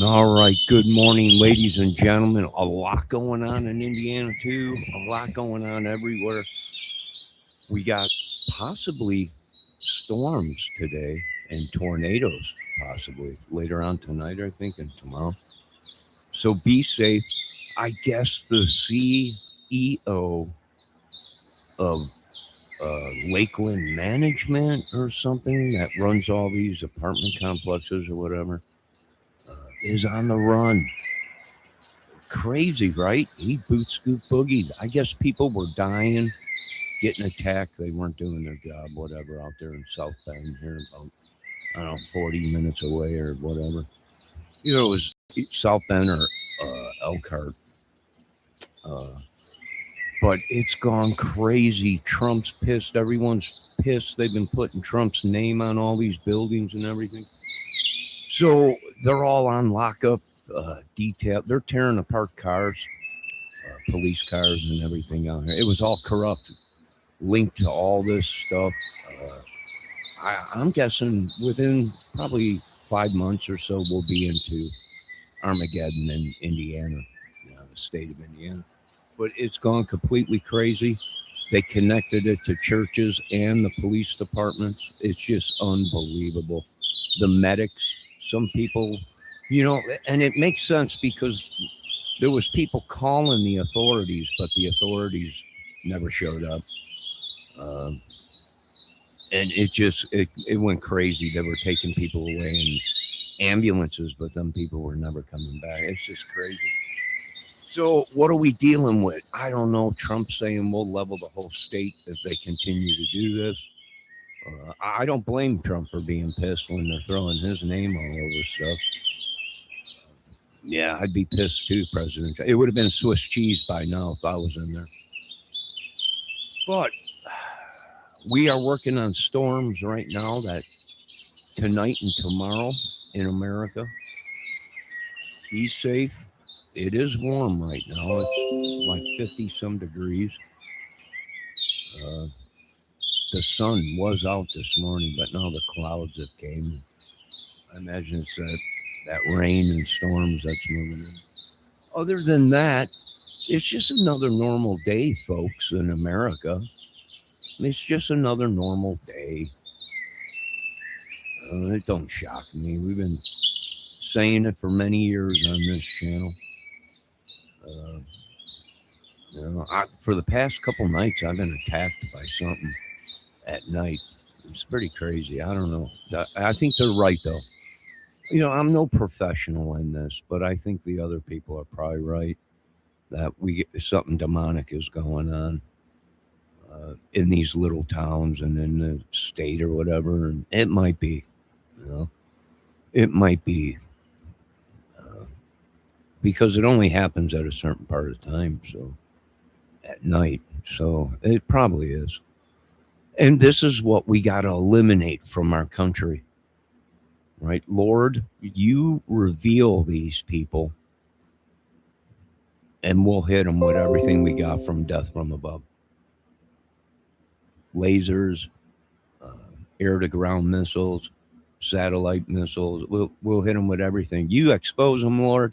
All right. Good morning, ladies and gentlemen. A lot going on in Indiana, too. A lot going on everywhere. We got possibly storms today and tornadoes, possibly later on tonight, I think, and tomorrow. So be safe. I guess the CEO of Lakeland Management or something that runs all these apartment complexes or whatever is on the run. Crazy, right? He boot scoop boogied. I guess people were dying, getting attacked. They weren't doing their job, whatever, out there in South Bend here, about, I don't know, 40 minutes away or whatever. It was South Bend or Elkhart. Uh, but it's gone crazy. Trump's pissed. Everyone's pissed. They've been putting Trump's name on all these buildings and everything. So they're all on lockup, detail. They're tearing apart cars, police cars and everything out here. It was all corrupt, linked to all this stuff. I'm guessing within probably 5 months or so, we'll be into Armageddon in Indiana, the state of Indiana. But it's gone completely crazy. They connected it to churches and the police departments. It's just unbelievable. The medics, some people, and it makes sense because there was people calling the authorities, but the authorities never showed up. Um, and it went crazy. They were taking people away in ambulances, but them people were never coming back. It's just crazy. So what are we dealing with? I don't know. Trump saying we'll level the whole state if they continue to do this. I don't blame Trump for being pissed when they're throwing his name all over stuff. Yeah, I'd be pissed too, President. It would have been Swiss cheese by now if I was in there. But we are working on storms right now that tonight and tomorrow in America. Be safe. It is warm right now. It's like 50 some degrees. Uh, the sun was out this morning, but now the clouds have came. I imagine it's that rain and storms that's moving in. Other than that, it's just another normal day, folks, in America. It's just another normal day. It don't shock me. We've been saying it for many years on this channel. Uh, for the past couple nights, I've been attacked by something at night. It's pretty crazy. I don't know. I think they're right, though. I'm no professional in this, but I think the other people are probably right that something demonic is going on in these little towns and in the state or whatever. And it might be, you know, it might be because it only happens at a certain part of the time. So at night. So it probably is. And this is what we got to eliminate from our country. Right? Lord, you reveal these people and we'll hit them with everything we got from death from above. Lasers, uh, air to ground missiles, satellite missiles. We'll hit them with everything. You expose them, Lord,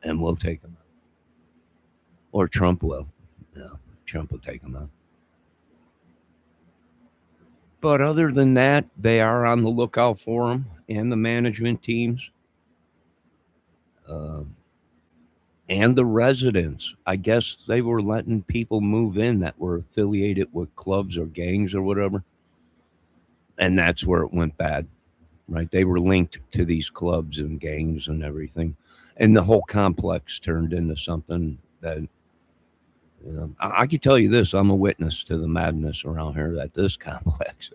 and we'll take them out. Or Trump will. No, Trump will take them out. But other than that, they are on the lookout for them and the management teams uh, and the residents. I guess they were letting people move in that were affiliated with clubs or gangs or whatever. And that's where it went bad, right? They were linked to these clubs and gangs and everything. And the whole complex turned into something that, I can tell you this, I'm a witness to the madness around here at this complex.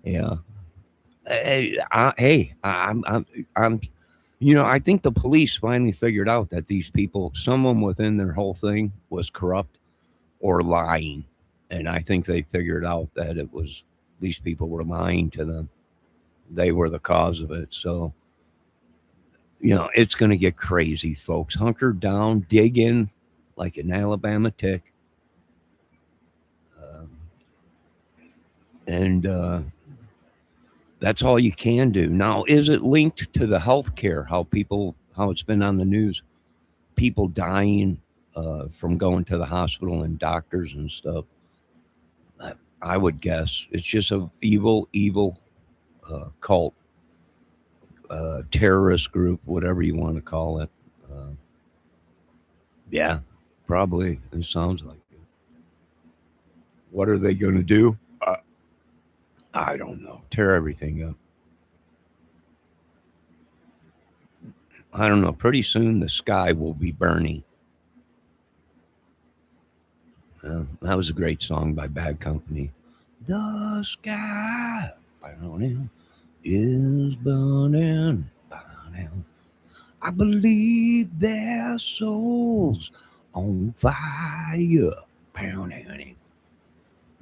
Yeah. I'm, I think the police finally figured out that these people, someone within their whole thing was corrupt or lying. And I think they figured out that it was these people were lying to them. They were the cause of it. So, it's going to get crazy, folks. Hunker down, dig in like an Alabama tick. Um, and That's all you can do. Now, is it linked to the healthcare? How it's been on the news? People dying from going to the hospital and doctors and stuff. I would guess it's just a evil cult, terrorist group, whatever you want to call it. Uh, yeah, probably. It sounds like it. What are they going to do? I don't know. Tear everything up. I don't know. Pretty soon the sky will be burning. That was a great song by Bad Company. The sky burning is burning, burning. I believe their souls on fire, burning.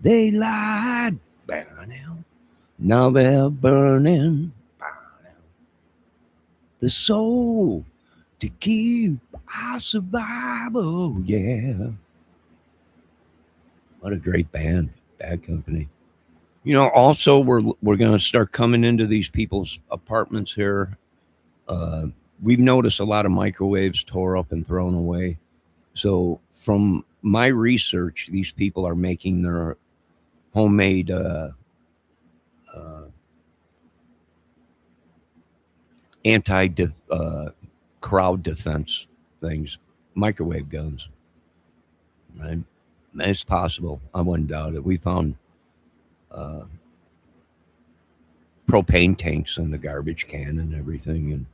They lied, burning. Now they're burning, burning. The soul to keep our survival, yeah. What a great band, Bad Company. Also we're going to start coming into these people's apartments here. Uh, we've noticed a lot of microwaves tore up and thrown away. So from my research, these people are making their homemade uh, anti crowd defense things, microwave guns. Right? It's possible. I wouldn't doubt it. We found uh, propane tanks in the garbage can and everything, and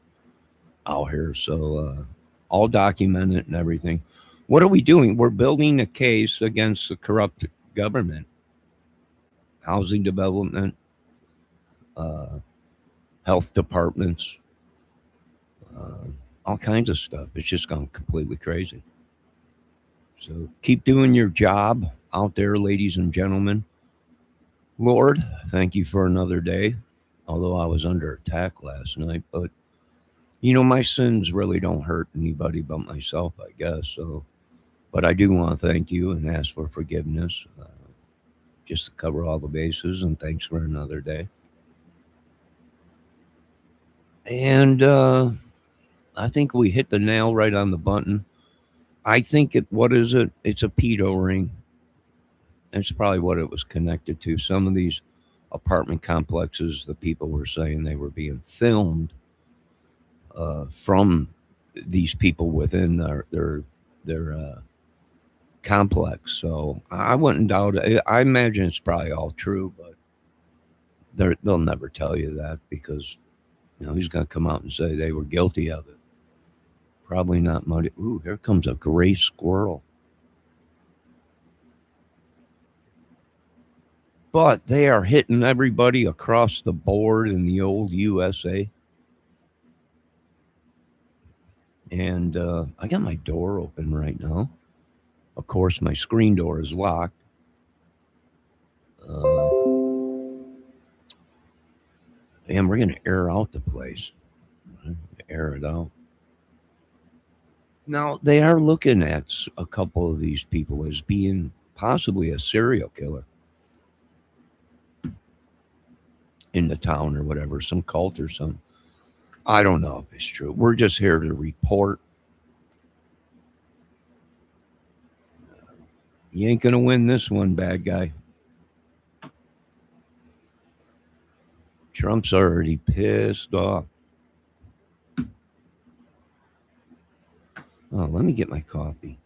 out here. So all documented and everything. What are we doing? We're building a case against the corrupt government, housing development, uh, health departments, uh, all kinds of stuff. It's just gone completely crazy. So keep doing your job out there, ladies and gentlemen. Lord, thank you for another day. Although I was under attack last night, but my sins really don't hurt anybody but myself, I guess. So, but I do want to thank you and ask for forgiveness, just to cover all the bases. And thanks for another day. And I think we hit the nail right on the button. I think what is it? It's a pedo ring. That's probably what it was connected to. Some of these apartment complexes, the people were saying they were being filmed from these people within their complex. So I wouldn't doubt it. I imagine it's probably all true, but they'll never tell you that because he's going to come out and say they were guilty of it. Probably not money. Ooh, here comes a gray squirrel. But they are hitting everybody across the board in the old USA. And I got my door open right now. Of course, my screen door is locked. And we're going to air out the place. Air it out. Now, they are looking at a couple of these people as being possibly a serial killer in the town or whatever, some cult or something. I don't know if it's true. We're just here to report. You ain't going to win this one, bad guy. Trump's already pissed off. Oh, let me get my coffee.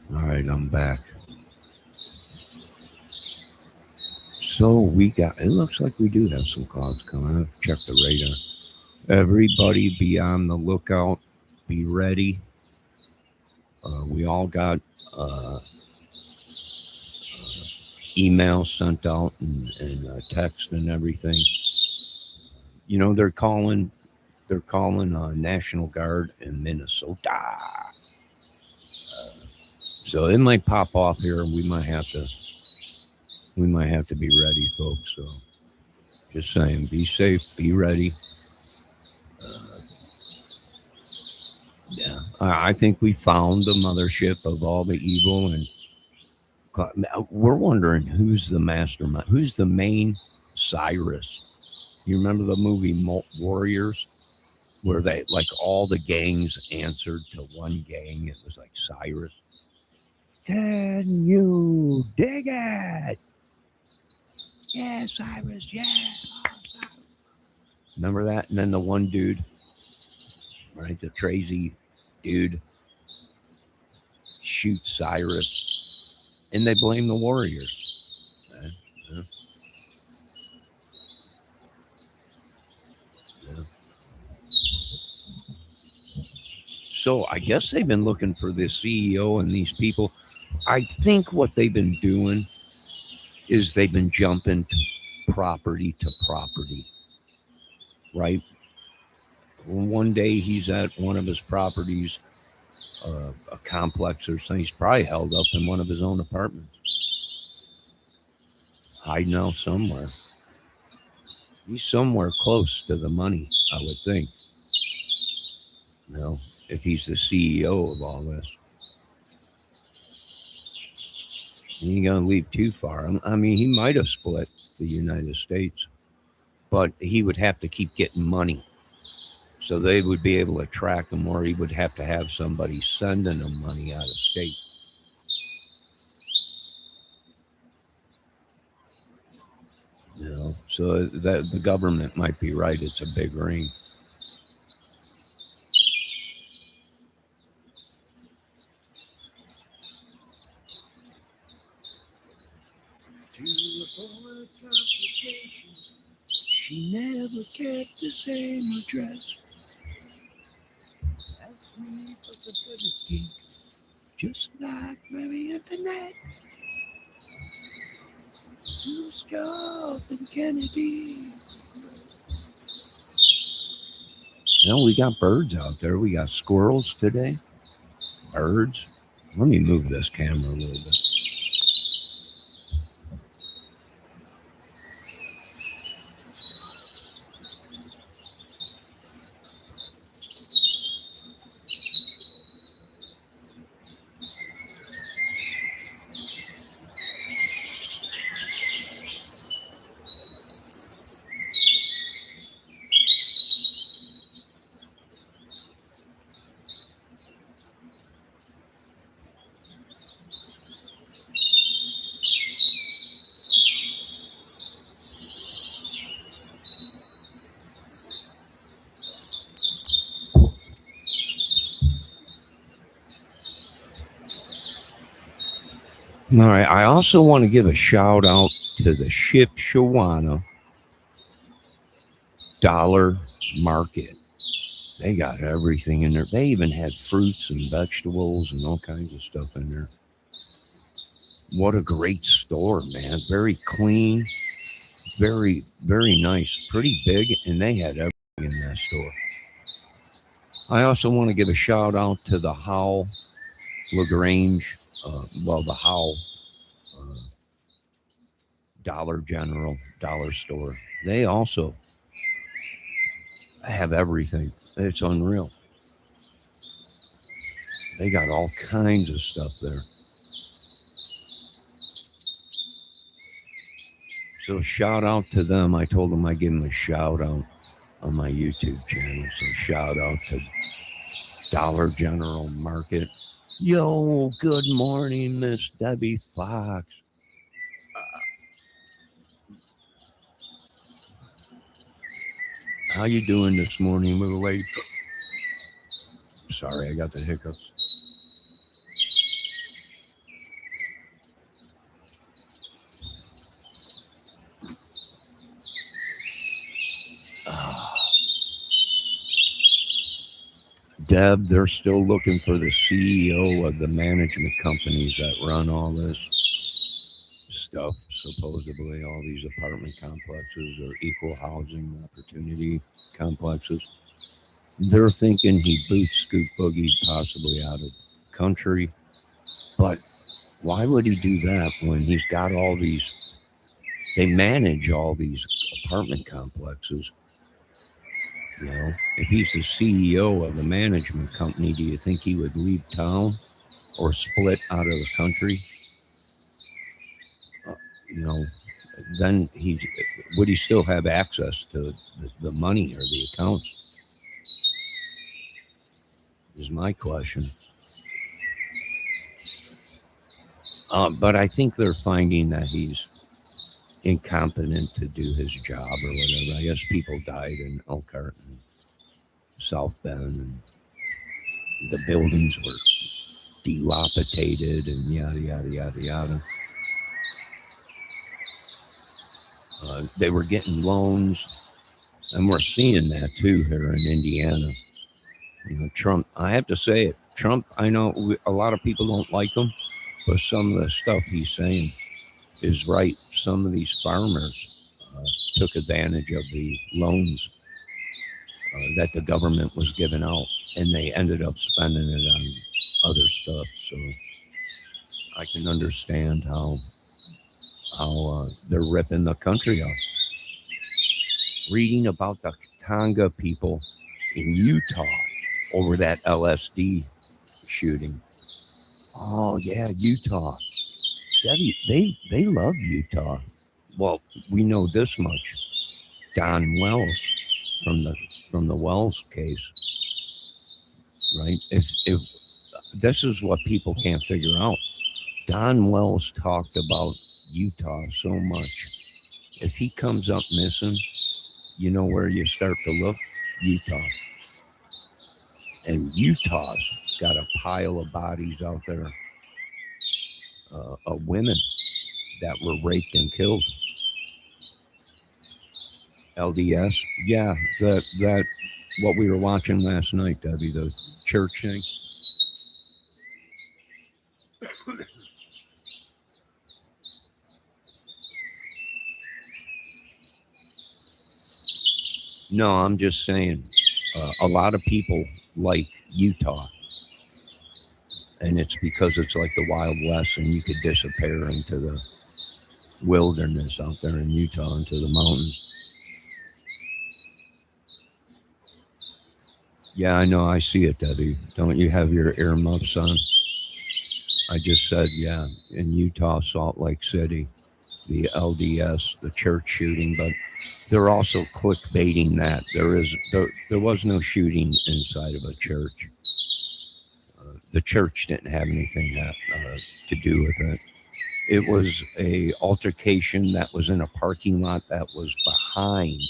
All right, I'm back. So we got, it looks like we do have some clouds coming. I've checked the radar. Everybody be on the lookout. Be ready. We all got email sent out and text and everything. You know, they're calling National Guard in Minnesota. So it might pop off here. We might have to be ready, folks. So just saying, be safe, be ready. Yeah, I think we found the mothership of all the evil, and we're wondering who's the mastermind, who's the main Cyrus. You remember the movie Warriors, where they like all the gangs answered to one gang? It was like Cyrus. Can you dig it? Yeah, Cyrus. Yeah. Remember that? And then the one dude, right, the crazy dude, shoots Cyrus, and they blame the Warriors. Yeah, yeah. So I guess they've been looking for this CEO and these people. I think what they've been doing is they've been jumping to property, right? One day he's at one of his properties, a complex or something. He's probably held up in one of his own apartments, hiding out somewhere. He's somewhere close to the money, I would think. You know, if he's the CEO of all this, he ain't gonna leave too far. I mean, he might have split the United States, but he would have to keep getting money. So they would be able to track him, or he would have to have somebody sending him money out of state. You know, so that the government might be right. It's a big ring. She never kept the same address. Asked me for the gig, just like Mary Antoinette. Scott and Kennedy. You know, we got birds out there. We got squirrels today. Birds. Let me move this camera a little bit. All right. I also want to give a shout out to the Shipshewana Dollar Market. They got everything in there. They even had fruits and vegetables and all kinds of stuff in there. What a great store, man. Very clean, very, very nice, pretty big, and they had everything in that store. I also want to give a shout out to the Howell lagrange, the Howell Dollar General, Dollar Store. They also have everything. It's unreal. They got all kinds of stuff there. So shout out to them. I told them I'd give them a shout out on my YouTube channel. So shout out to Dollar General Market. Yo, good morning, Miss Debbie Fox. How you doing this morning? We were waiting. Sorry, I got the hiccups. Deb, they're still looking for the CEO of the management companies that run all this stuff. Supposedly, all these apartment complexes or equal housing opportunity complexes. They're thinking he boots Scoop Boogie possibly out of country. But why would he do that when he's got all these? They manage all these apartment complexes. You know, if he's the CEO of the management company, do you think he would leave town or split out of the country? You know, then would he still have access to the money or the accounts? Is my question. But I think they're finding that he's incompetent to do his job or whatever. I guess people died in Elkhart and South Bend, and the buildings were dilapidated and yada yada yada yada. They were getting loans, and we're seeing that too here in Indiana. You know, Trump. I have to say it. Trump. I know a lot of people don't like him, but some of the stuff he's saying is right. Some of these farmers took advantage of the loans that the government was giving out, and they ended up spending it on other stuff. So I can understand how they're ripping the country off. Reading about the Tonga people in Utah over that LSD shooting. Oh yeah, Utah. Debbie, they love Utah. Well, we know this much. Don Wells from the Wells case, right? If this is what people can't figure out. Don Wells talked about Utah so much. If he comes up missing, you know where you start to look? Utah. And Utah's got a pile of bodies out there of women that were raped and killed. LDS, yeah, that what we were watching last night, Debbie, the church thing. No, I'm just saying, a lot of people like Utah, and it's because it's like the Wild West, and you could disappear into the wilderness out there in Utah, into the mountains. Yeah, I know. I see it, Debbie. Don't you have your earmuffs on? I just said, yeah, in Utah, Salt Lake City, the LDS, the church shooting, but they're also clickbaiting that there was no shooting inside of a church. The church didn't have anything to do with it. It was a altercation that was in a parking lot that was behind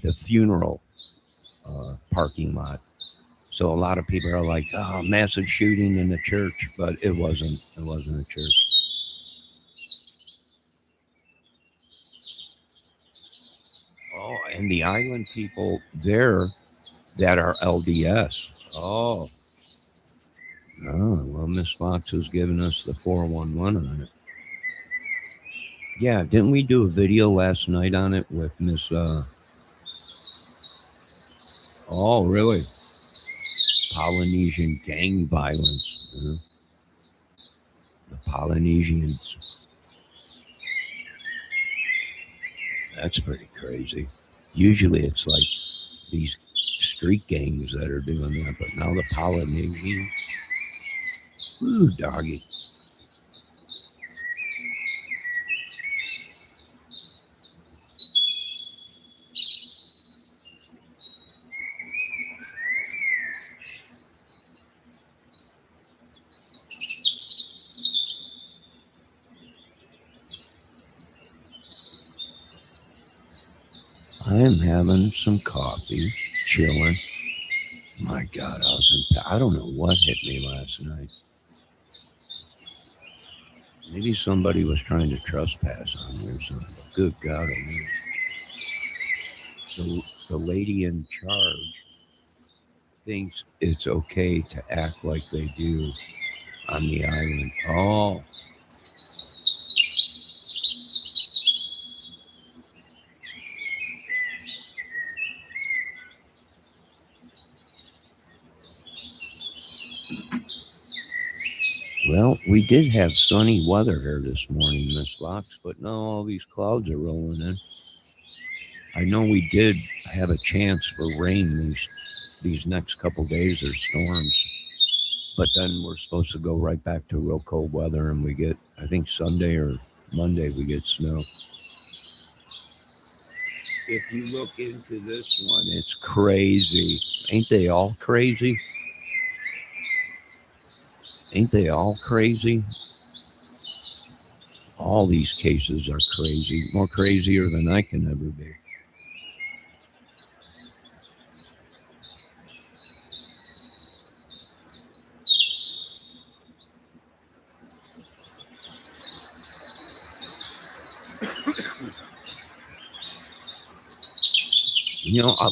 the funeral parking lot. So a lot of people are like, "Oh, massive shooting in the church," but it wasn't. It wasn't a church. Oh, and the island people there that are LDS. Oh, well, Miss Fox was giving us the 411 on it. Yeah, didn't we do a video last night on it with Miss? Oh, really? Polynesian gang violence. The Polynesians. That's pretty crazy. Usually it's like these street gangs that are doing that, but now the Polynesians. Ooh, doggy. I am having some coffee, chilling. My God, I don't know what hit me last night. Maybe somebody was trying to trespass on me or something. But good God, the lady in charge thinks it's okay to act like they do on the island. Oh, well, we did have sunny weather here this morning, Miss Fox, but now all these clouds are rolling in. I know we did have a chance for rain these next couple days or storms, but then we're supposed to go right back to real cold weather, and we get, I think Sunday or Monday we get snow. If you look into this one, it's crazy. Ain't they all crazy? Ain't they all crazy? All these cases are crazy, more crazier than I can ever be.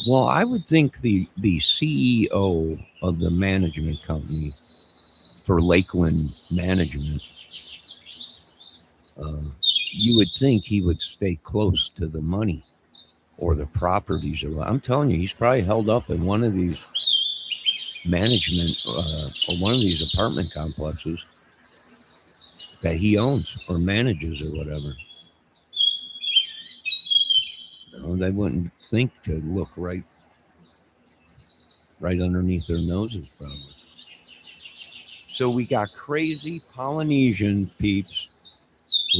Well, I would think the CEO of the management company for Lakeland Management, you would think he would stay close to the money or the properties. I'm telling you, he's probably held up in one of these management or one of these apartment complexes that he owns or manages or whatever. They wouldn't think to look right underneath their noses, probably. So we got crazy Polynesian peeps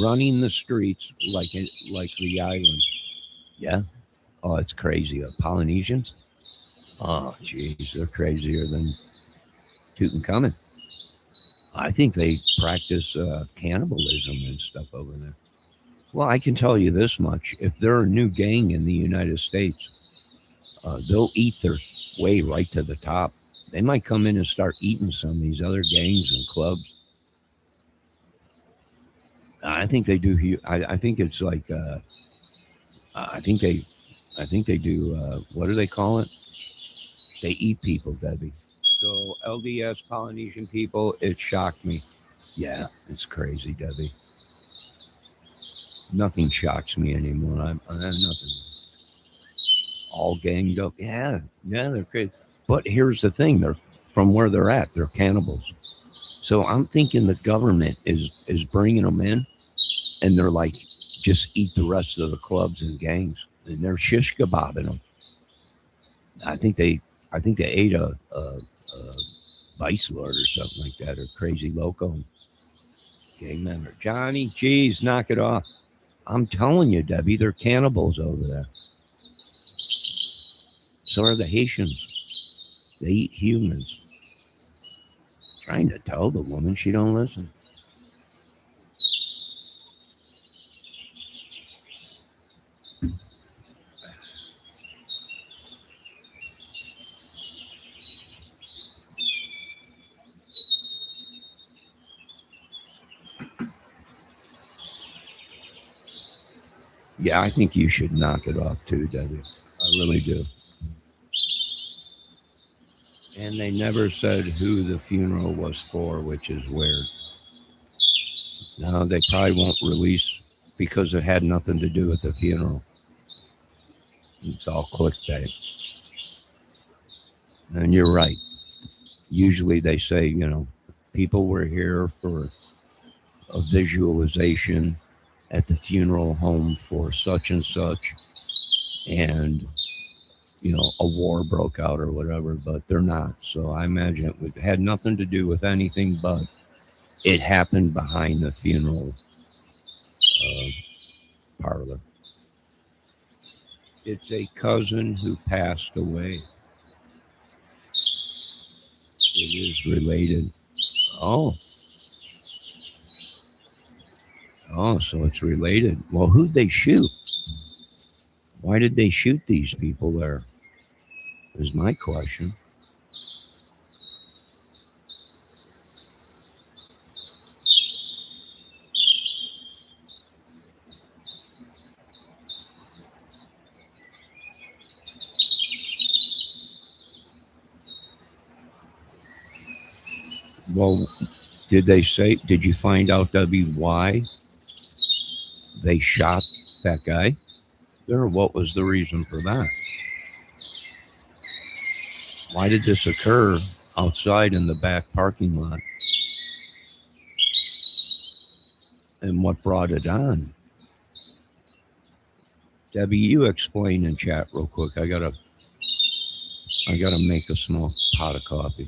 running the streets like the island. Yeah. Oh, it's crazy. Polynesians? Oh, geez, they're crazier than Tutankhamun. I think they practice cannibalism and stuff over there. Well, I can tell you this much. If they're a new gang in the United States, they'll eat their way right to the top. They might come in and start eating some of these other gangs and clubs. I think they do. I think it's like, I think they do, what do they call it? They eat people, Debbie. So LDS Polynesian people, it shocked me. Yeah, it's crazy, Debbie. Nothing shocks me anymore. I have nothing. All ganged up. Yeah, they're crazy. But here's the thing: they're from where they're at. They're cannibals. So I'm thinking the government is bringing them in, and they're like, just eat the rest of the clubs and gangs, and they're shish kebabbing them. I think they ate a vice lord or something like that, or crazy loco gang member. Johnny, geez, knock it off. I'm telling you, Debbie, they're cannibals over there. So are the Haitians. They eat humans. Trying to tell the woman, she don't listen. Yeah, I think you should knock it off too, Debbie. I really do. And they never said who the funeral was for, which is weird. No, they probably won't release because it had nothing to do with the funeral. It's all clickbait. And you're right. Usually they say, people were here for a visualization at the funeral home for such and such, and a war broke out or whatever, but they're not. So I imagine had nothing to do with anything, but it happened behind the funeral uh, parlor. It's a cousin who passed away. It is related. Oh, so it's related. Well, who'd they shoot? Why did they shoot these people there? Is my question. Well, did you find out, Debbie, why they shot that guy there? What was the reason for that? Why did this occur outside in the back parking lot? And what brought it on? Debbie, you explain in chat real quick. I gotta make a small pot of coffee.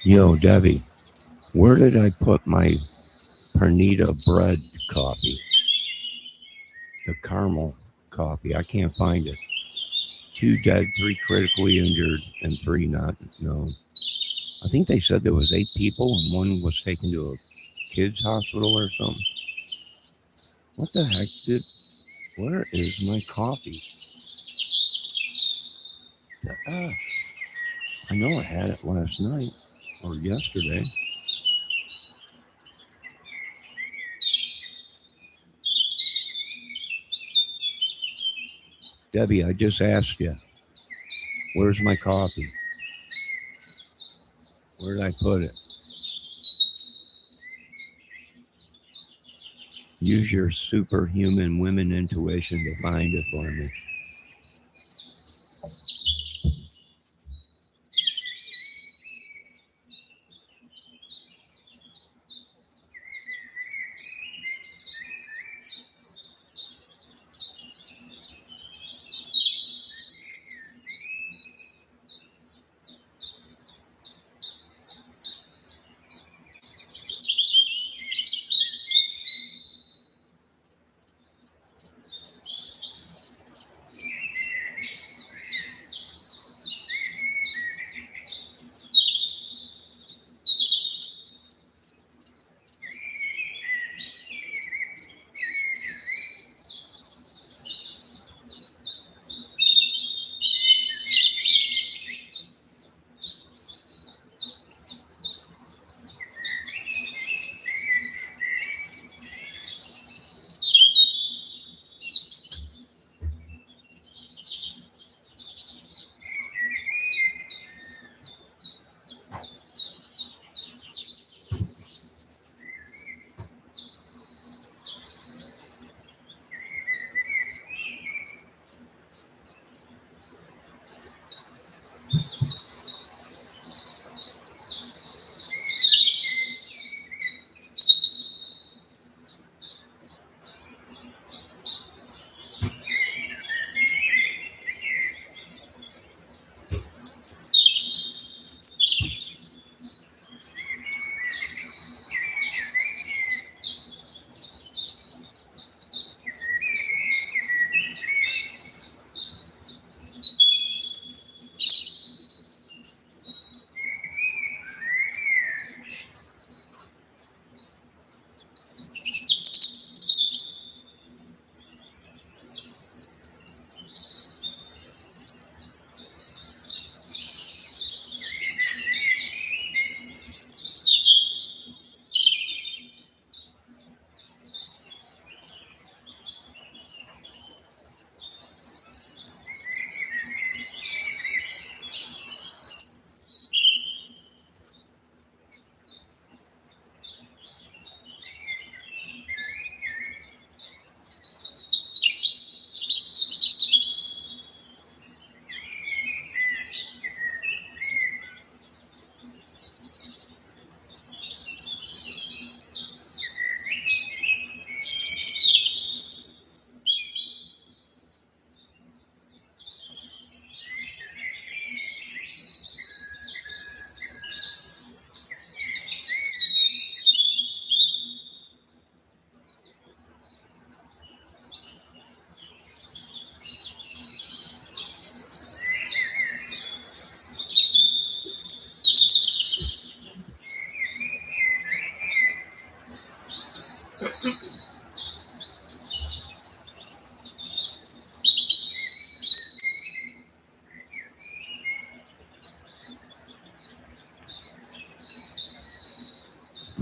Yo, Debbie, where did I put my Pernita bread coffee? The caramel coffee. I can't find it. 2 dead, 3 critically injured, and 3 not known. I think they said there was 8 people and one was taken to a kids hospital or something. What the heck did? Where is my coffee? I know I had it last night or yesterday. Debbie, I just asked you, where's my coffee? Where did I put it? Use your superhuman women intuition to find it for me.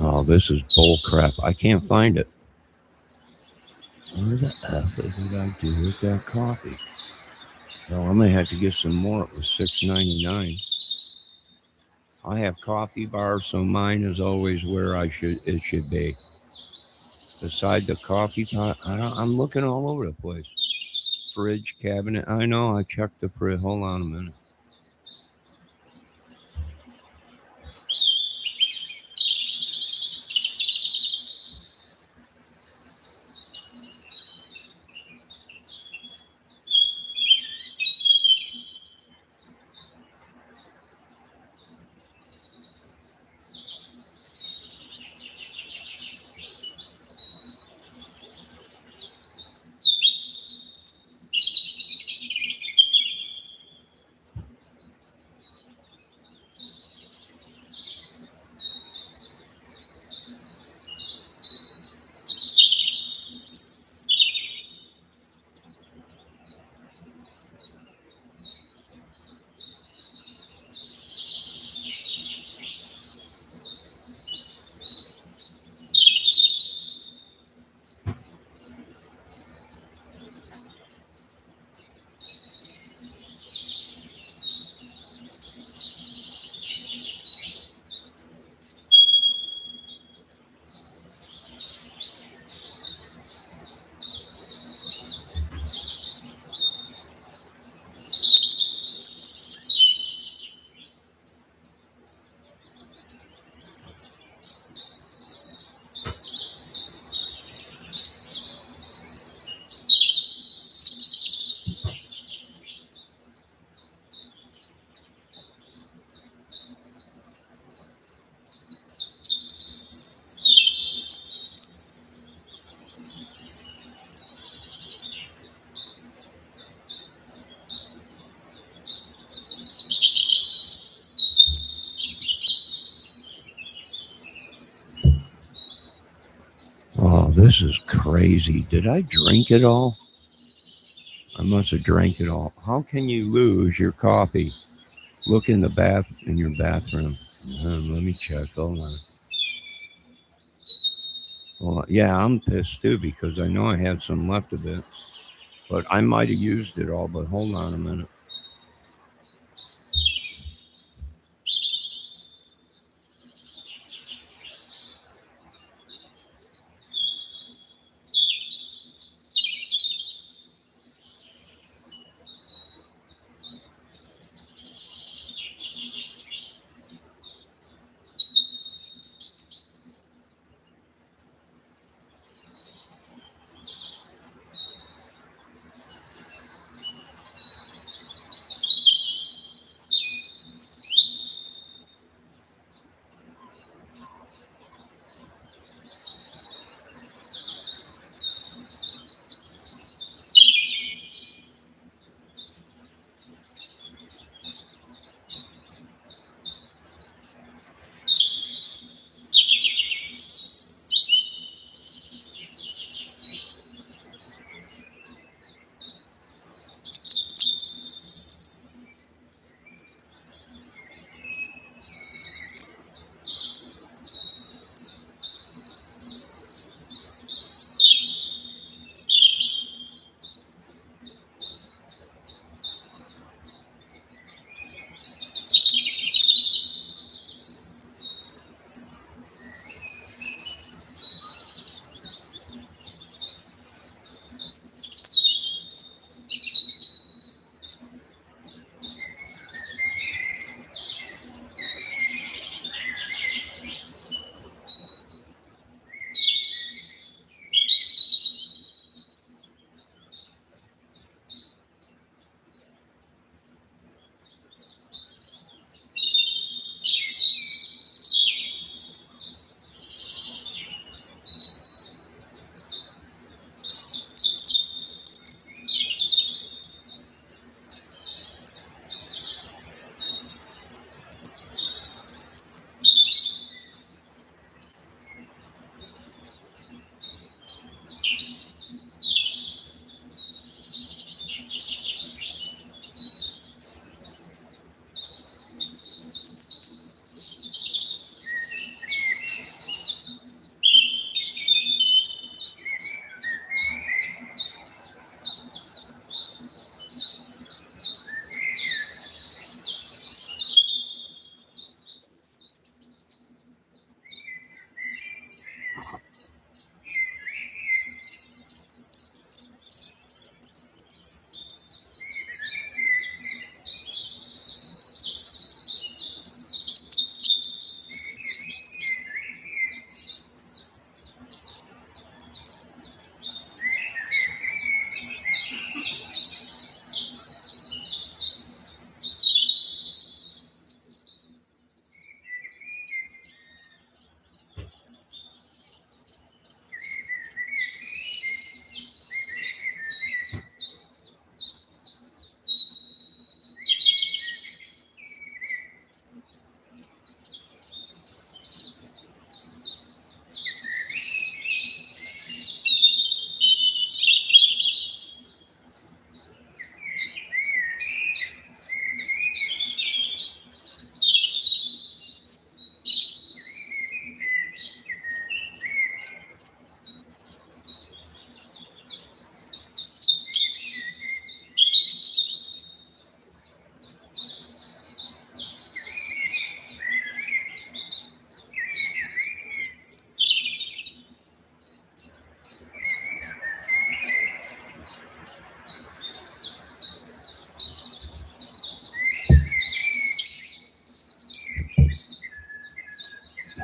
Oh, this is bull crap. I can't find it. Where the F did I do with that coffee? Well, I'm gonna have to get some more. It was $6.99. I have coffee bars, so mine is always where it should be. Beside the coffee pot, I'm looking all over the place. Fridge, cabinet. I know. I checked the fridge. Hold on a minute. Oh, this is crazy. Did I drink it all? I must have drank it all. How can you lose your coffee? Look in your bathroom. Let me check. Hold on. Well, yeah, I'm pissed too because I know I had some left of it, but I might have used it all. But hold on a minute.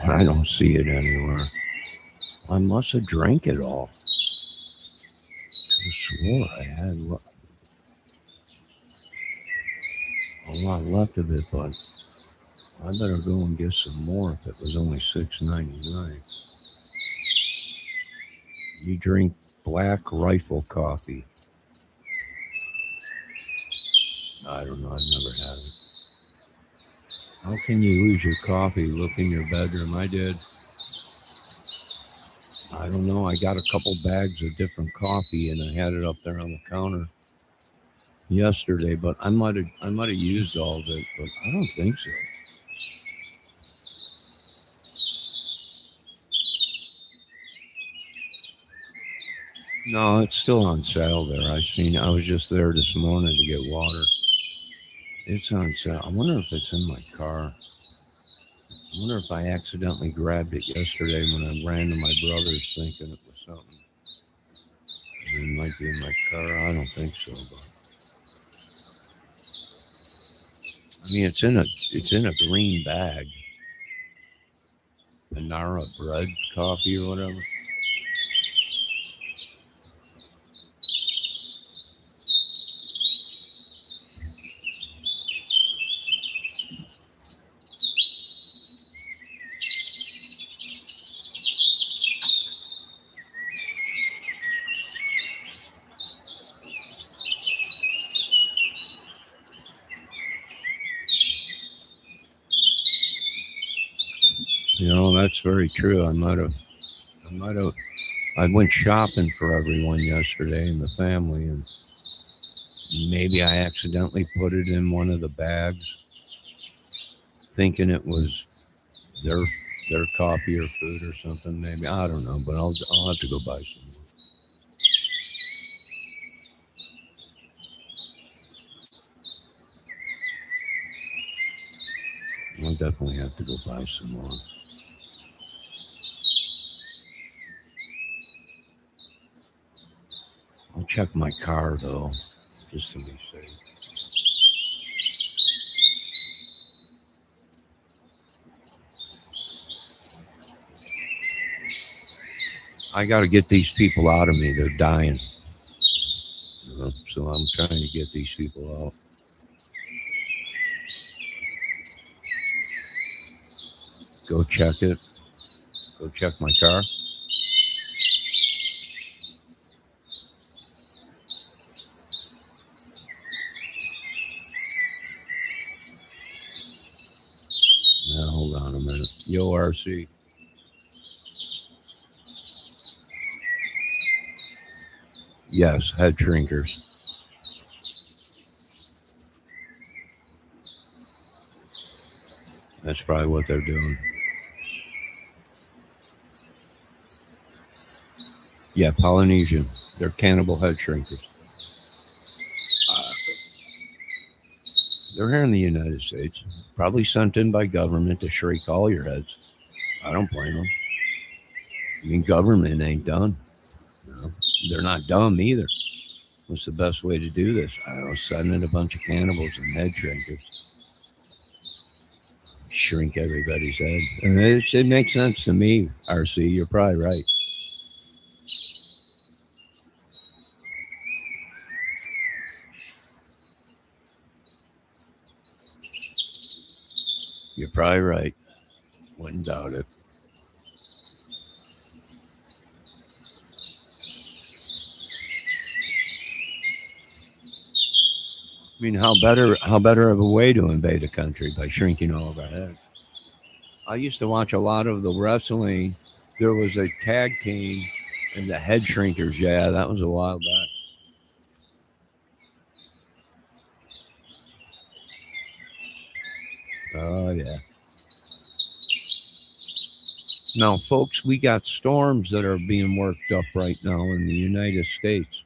I don't see it anywhere. I must have drank it all. I swore I had a lot left of it, but I better go and get some more if it was only $6.99. You drink Black Rifle coffee. I don't know. I've never had it. How can you lose your coffee? Look in your bedroom. I did. I don't know. I got a couple bags of different coffee, and I had it up there on the counter yesterday. But I might have used all of it, but I don't think so. No, it's still on sale there. I was just there this morning to get water. It's on sale. I wonder if it's in my car. I wonder if I accidentally grabbed it yesterday when I ran to my brother's thinking it was something. It might be in my car. I don't think so, but I mean it's in a green bag. A Nara bread coffee or whatever. That's very true. I might have I went shopping for everyone yesterday in the family, and maybe I accidentally put it in one of the bags, thinking it was their their coffee or food or something. Maybe I don't know, but I'll have to go buy some more. I'll definitely have to go buy some more. I'll check my car though, just to be safe. I got to get these people out of me. They're dying. So I'm trying to get these people out. Go check it. Go check my car. Now hold on a minute. Yo, RC. Yes, head shrinkers. That's probably what they're doing. Yeah, Polynesian. They're cannibal head shrinkers. Uh, they're here in the United States. Probably sent in by government to shrink all your heads. I don't blame them. I mean, government ain't done. You know? They're not dumb either. What's the best way to do this? I don't know, send in a bunch of cannibals and head shrinkers. Shrink everybody's head. And it makes sense to me, RC. You're probably right. You're probably right. Wouldn't doubt it. I mean, how better of a way to invade a country by shrinking all of our heads? I used to watch a lot of the wrestling. There was a tag team and the head shrinkers. Yeah, that was a while back. Oh yeah. Now, folks, we got storms that are being worked up right now in the United States.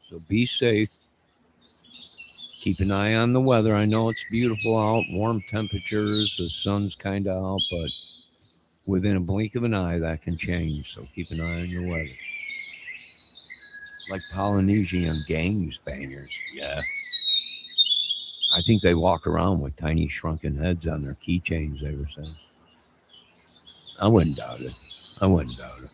So be safe. Keep an eye on the weather. I know it's beautiful out, warm temperatures, the sun's kind of out, but within a blink of an eye, that can change. So keep an eye on your weather. Like Polynesian gangbangers. Yeah. I think they walk around with tiny shrunken heads on their keychains, they were saying. I wouldn't doubt it. I wouldn't doubt it.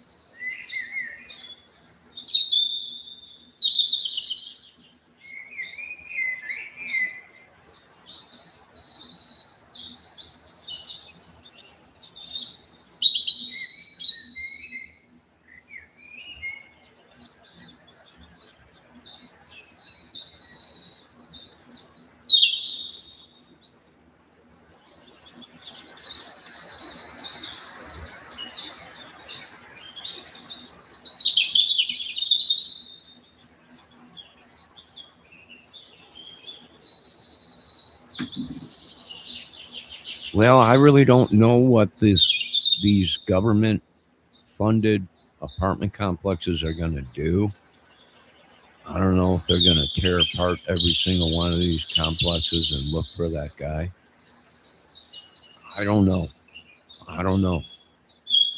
Well, I really don't know what these government funded apartment complexes are going to do. I don't know if they're going to tear apart every single one of these complexes and look for that guy. I don't know. I don't know.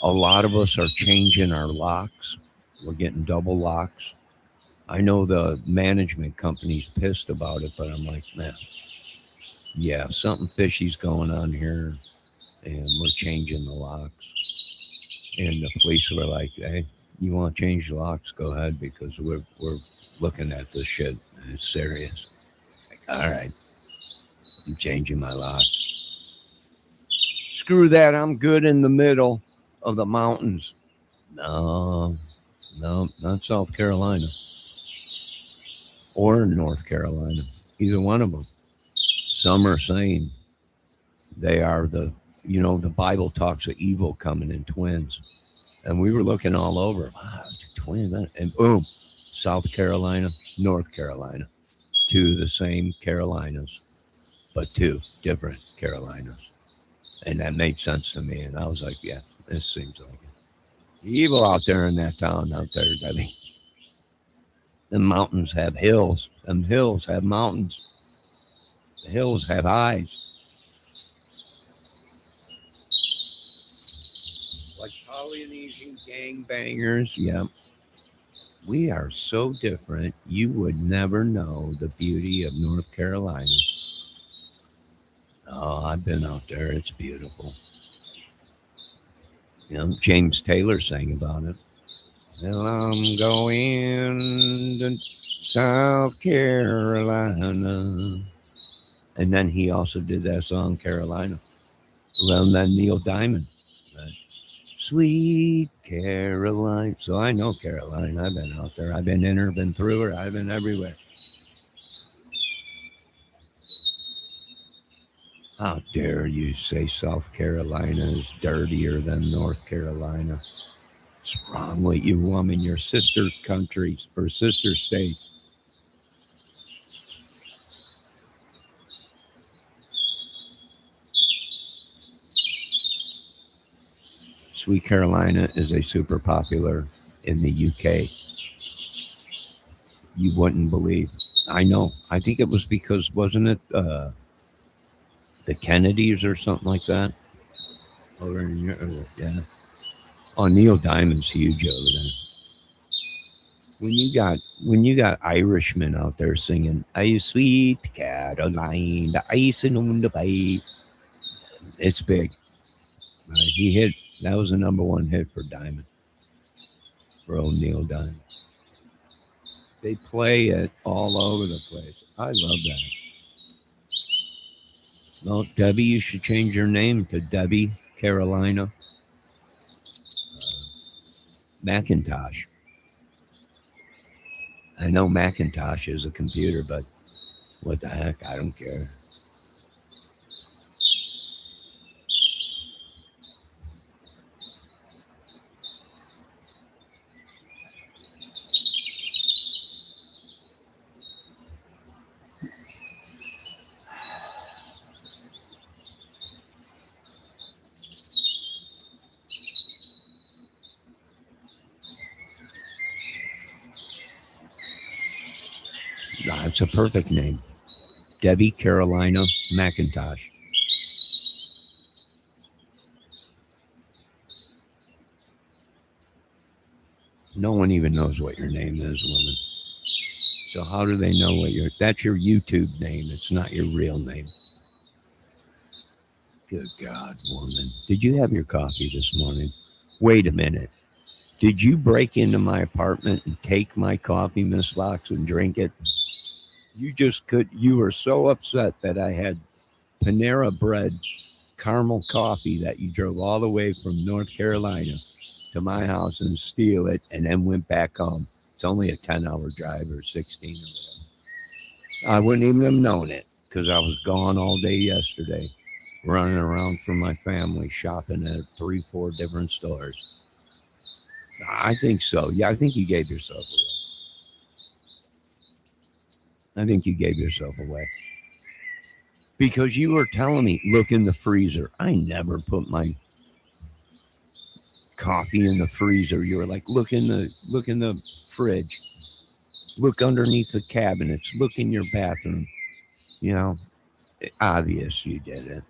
A lot of us are changing our locks. We're getting double locks. I know the management company's pissed about it, but I'm like, man, yeah, something fishy's going on here, and we're changing the locks. And the police were like, hey, you want to change the locks? Go ahead, because we're looking at this shit. And it's serious. Like, all right, I'm changing my locks. Screw that. I'm good in the middle of the mountains. No, no, not South Carolina or North Carolina. Either one of them. Some are saying they are the Bible talks of evil coming in twins. And we were looking all over. Wow, twins. And boom, South Carolina, North Carolina. Two the same Carolinas, but two different Carolinas. And that made sense to me. And I was like, yeah, this seems like it. Evil out there in that town out there, Debbie. The mountains have hills. Them hills have mountains. The hills have eyes. Like Polynesian gangbangers. Yeah. We are so different. You would never know the beauty of North Carolina. Oh, I've been out there. It's beautiful. James Taylor sang about it. Well, I'm going to South Carolina. And then he also did that song, Carolina. Well, then Neil Diamond. Right? Sweet Caroline. So I know Caroline. I've been out there. I've been in her, been through her. I've been everywhere. How dare you say South Carolina is dirtier than North Carolina? What's wrong with you, woman? Your sister countries or sister states. Sweet Carolina is a super popular in the UK. You wouldn't believe. I know. I think it was because, wasn't it the Kennedys or something like that? Over in Europe, yeah. Oh, Neil Diamond's huge over there. When you got Irishmen out there singing "I Sweet Caroline, the icing on the bay," it's big. He hit. That was the number one hit for Diamond, for old Neil Diamond. They play it all over the place. I love that. Well, Debbie, you should change your name to Debbie Carolina Macintosh. I know Macintosh is a computer, but what the heck? I don't care. It's a perfect name. Debbie Carolina Macintosh. No one even knows what your name is, woman. So how do they know that's your YouTube name. It's not your real name. Good God, woman. Did you have your coffee this morning? Wait a minute. Did you break into my apartment and take my coffee, Miss Fox, and drink it? You were so upset that I had Panera Bread caramel coffee that you drove all the way from North Carolina to my house and steal it and then went back home. It's only a 10-hour drive or 16 or whatever. I wouldn't even have known it because I was gone all day yesterday, running around for my family, shopping at 3-4 different stores. I think so. Yeah, I think you gave yourself away. I think you gave yourself away. Because you were telling me, look in the freezer. I never put my coffee in the freezer. You were like, look in the fridge. Look underneath the cabinets. Look in your bathroom. You know, obvious you did it.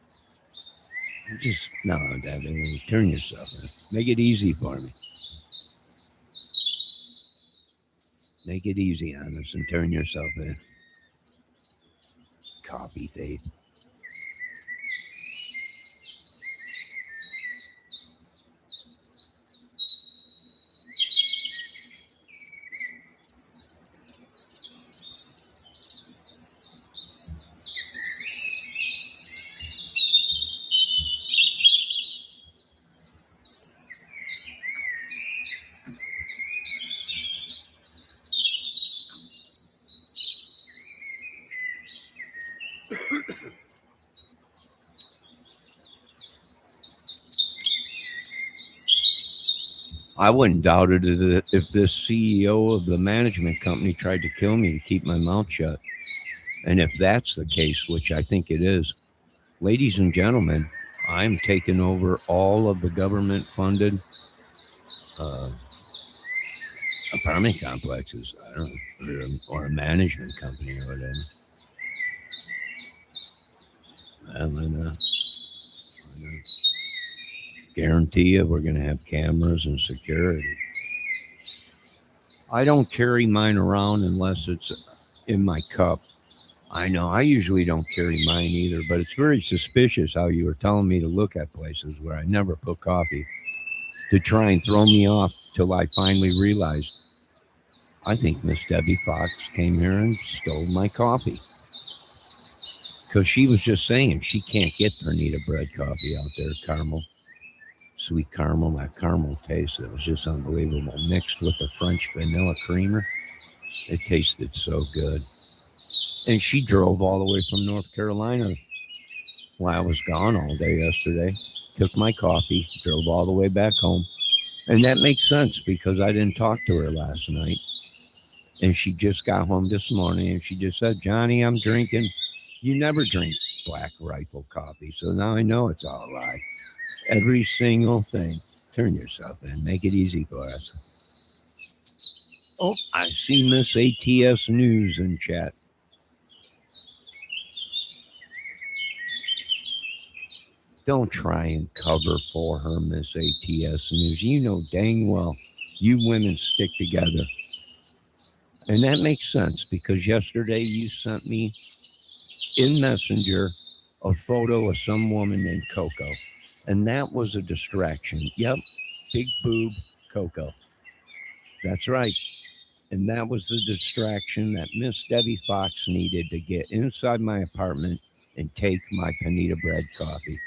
Just no, Devin. Turn yourself in. Make it easy for me. Make it easy on us and turn yourself in. Coffee thief. I wouldn't doubt it if this CEO of the management company tried to kill me to keep my mouth shut. And if that's the case, which I think it is, ladies and gentlemen, I'm taking over all of the government funded uh, apartment complexes, I don't know, or a management company or whatever. And guarantee you we're going to have cameras and security. I don't carry mine around unless it's in my cup. I know I usually don't carry mine either, but it's very suspicious how you were telling me to look at places where I never put coffee to try and throw me off till I finally realized I think Miss Debbie Fox came here and stole my coffee. Because she was just saying she can't get Pernita bread coffee out there, caramel. Sweet caramel, that caramel taste, it was just unbelievable. Mixed with the French vanilla creamer, it tasted so good. And she drove all the way from North Carolina while I was gone all day yesterday. Took my coffee, drove all the way back home. And that makes sense because I didn't talk to her last night. And she just got home this morning and she just said, Johnny, I'm drinking. You never drink Black Rifle coffee. So now I know it's all a lie. Every single thing. Turn yourself in. Make it easy for us. Oh, I see Miss ATS News in chat. Don't try and cover for her, Miss ATS News. You know dang well you women stick together. And that makes sense because yesterday you sent me in Messenger a photo of some woman named Coco. And that was a distraction. Yep, big boob Coco. That's right. And that was the distraction that Miss Debbie Fox needed to get inside my apartment and take my Panita bread coffee.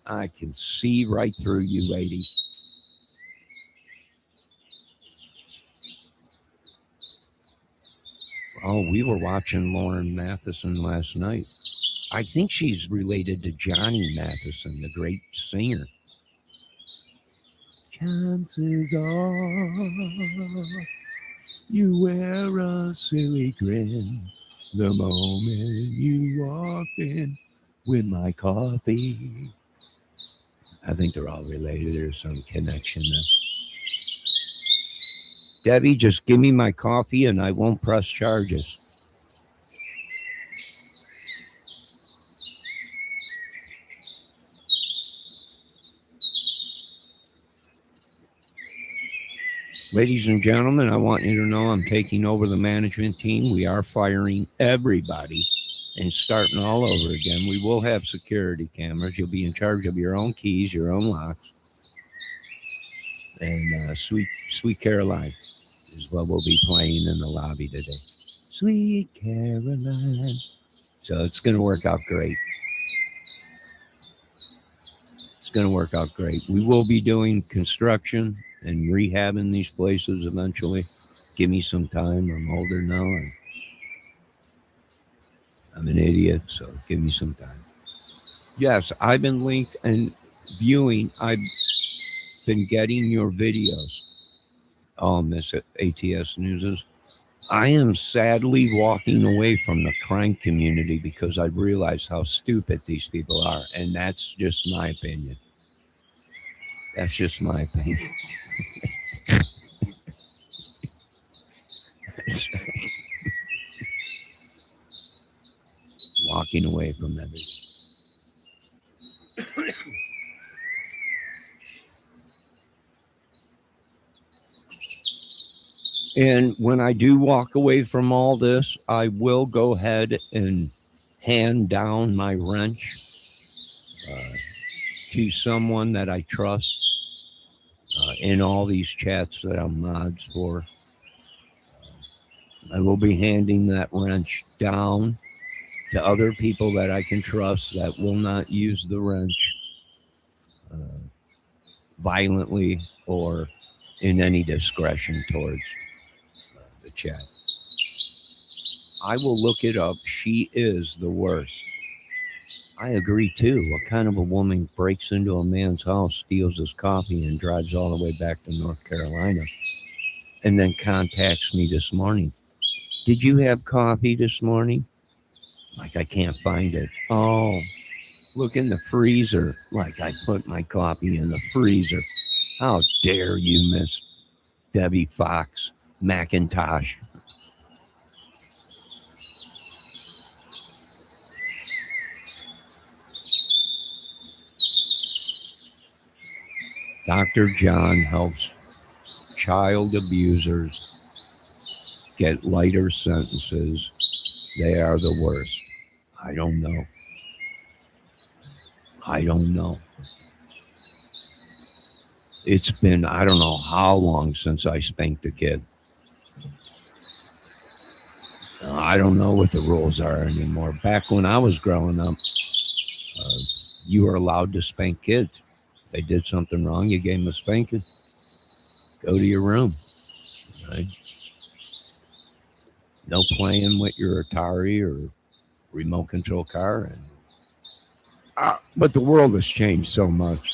I can see right through you, lady. Oh, we were watching Lauren Matheson last night. I think she's related to Johnny Matheson, the great singer. Chances are you wear a silly grin the moment you walk in with my coffee. I think they're all related. There's some connection there. Debbie, just give me my coffee and I won't press charges. Ladies and gentlemen, I want you to know I'm taking over the management team. We are firing everybody and starting all over again. We will have security cameras. You'll be in charge of your own keys, your own locks. And Sweet Caroline is what we'll be playing in the lobby today. Sweet Caroline. So it's going to work out great. It's going to work out great. We will be doing construction and rehabbing these places eventually. Give me some time. I'm older now. And I'm an idiot, so give me some time. Yes, I've been linked and viewing. I've been getting your videos. Oh, Miss ATS News. I am sadly walking away from the crime community because I realize how stupid these people are. And that's just my opinion. That's just my opinion. Walking away from everything. And when I do walk away from all this, I will go ahead and hand down my wrench uh, to someone that I trust in all these chats that I'm mods for. I will be handing that wrench down to other people that I can trust that will not use the wrench uh, violently or in any discretion towards the chat. I will look it up. She is the worst. I agree too. What kind of a woman breaks into a man's house, steals his coffee, and drives all the way back to North Carolina and then contacts me this morning? Did you have coffee this morning? Like, I can't find it. Oh, look in the freezer. Like, I put my coffee in the freezer. How dare you, Miss Debbie Fox McIntosh? Dr. John helps child abusers get lighter sentences. They are the worst. I don't know. I don't know. It's been, I don't know how long since I spanked a kid. I don't know what the rules are anymore. Back when I was growing up, uh, you were allowed to spank kids. They did something wrong, you gave them a spanking. Go to your room. Right? No playing with your Atari or remote control car. But the world has changed so much.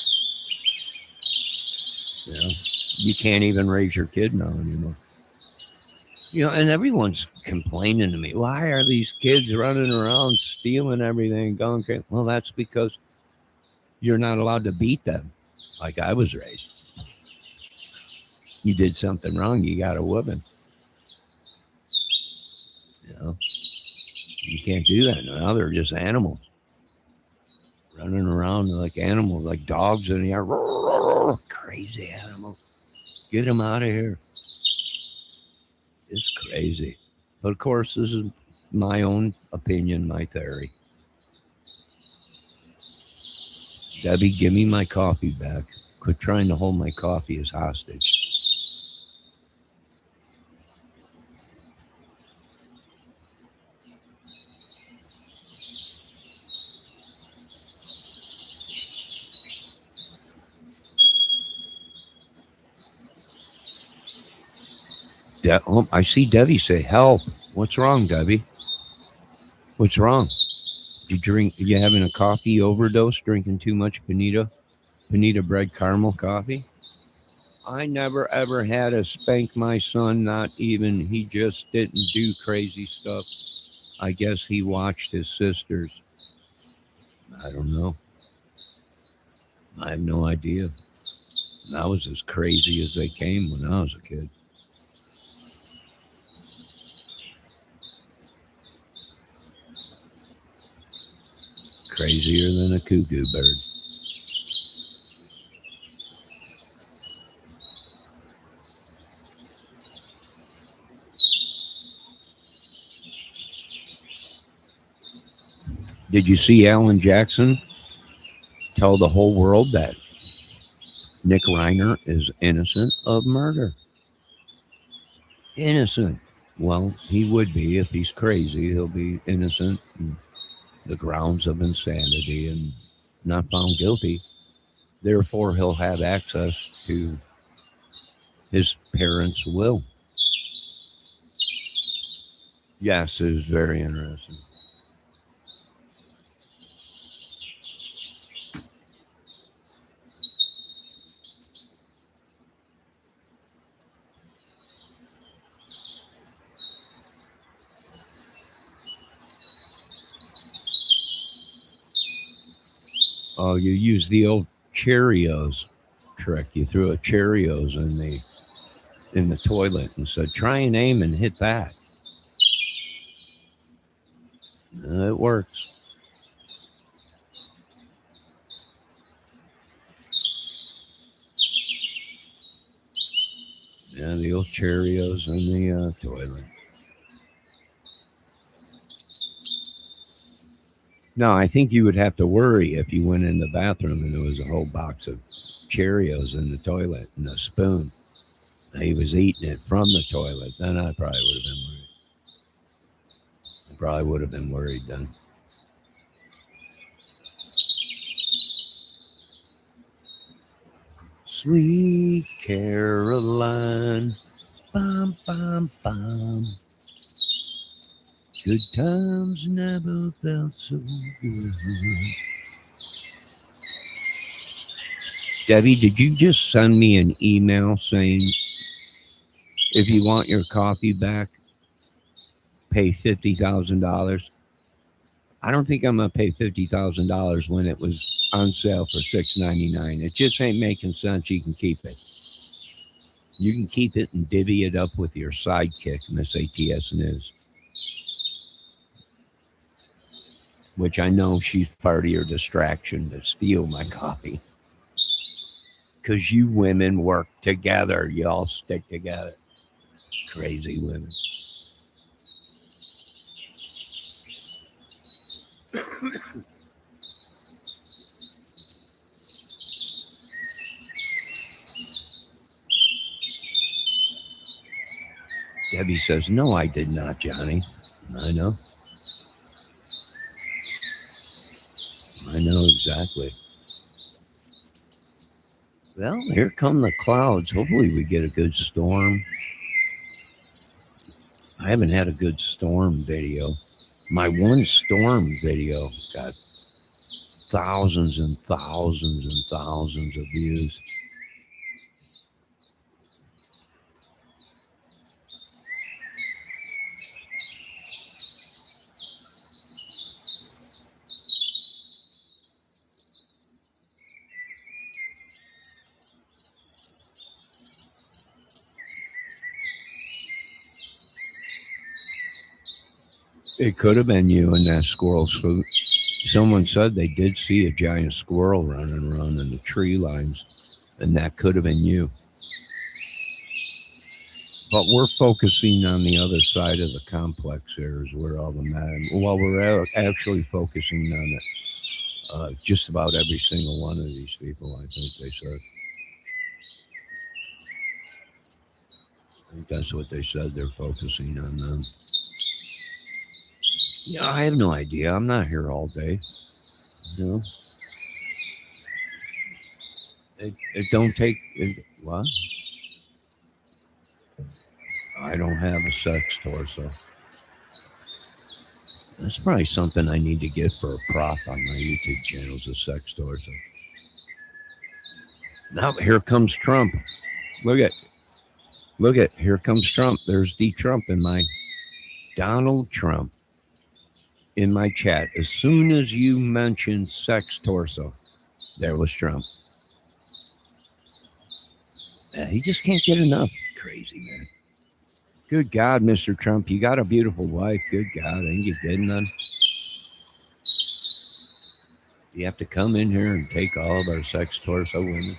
You know, you can't even raise your kid now anymore. You know, and everyone's complaining to me. Why are these kids running around stealing everything, going crazy? Well, that's because you're not allowed to beat them, like I was raised. You did something wrong, you got a whooping. You know, you can't do that now. They're just animals running around like animals, like dogs in the yard. Crazy animals. Get them out of here. It's crazy. But of course, this is my own opinion, my theory. Debbie, give me my coffee back. Quit trying to hold my coffee as hostage. I see Debbie say, "Help! What's wrong, Debbie? What's wrong? You having a coffee overdose? Drinking too much panita bread caramel coffee?" I never ever had to spank my son. Not even. He just didn't do crazy stuff. I guess he watched his sisters. I don't know. I have no idea. I was as crazy as they came when I was a kid. Crazier than a cuckoo bird. Did you see Alan Jackson tell the whole world that Nick Reiner is innocent of murder? Innocent. Well, he would be if he's crazy. He'll be innocent in the grounds of insanity and not found guilty. Therefore, he'll have access to his parents' will. Yes, it is very interesting. Oh, you use the old Cheerios trick. You threw a Cheerios in the toilet and said, "Try and aim and hit that." It works. Yeah, the old Cheerios in the toilet. No, I think you would have to worry if you went in the bathroom and there was a whole box of Cheerios in the toilet and a spoon. He was eating it from the toilet. Then I probably would have been worried. I probably would have been worried then. Sweet Caroline, bum bum bum. Good times never felt so good. Debbie, did you just send me an email saying if you want your coffee back, pay $50,000? I don't think I'm gonna pay $50,000 when it was on sale for $6.99. It just ain't making sense. You can keep it. You can keep it and divvy it up with your sidekick, Miss ATS News, which I know she's part of your distraction to steal my coffee. Because you women work together. You all stick together. Crazy women. Debbie says, "No, I did not, Johnny." I know. I know exactly. Well, here come the clouds. Hopefully we get a good storm. I haven't had a good storm video. My one storm video got thousands and thousands and thousands of views. It could have been you in that squirrel suit. Someone said they did see a giant squirrel running around in the tree lines, and that could have been you. But we're focusing on the other side of the complex here is where all the men, well, we're actually focusing on just about every single one of these people, I think they said. I think that's what they said. They're focusing on them. Yeah, I have no idea. I'm not here all day. You know, it don't take what? I don't have a sex torso. That's probably something I need to get for a prop on my YouTube channel, is a sex torso. Now here comes Trump. Look at, here comes Trump. There's D Trump in my Donald Trump in my chat. As soon as you mentioned sex torso, there was Trump. He just can't get enough. Crazy man. Good God, Mr. Trump, you got a beautiful wife. Good God, ain't you good none? You have to come in here and take all of our sex torso women.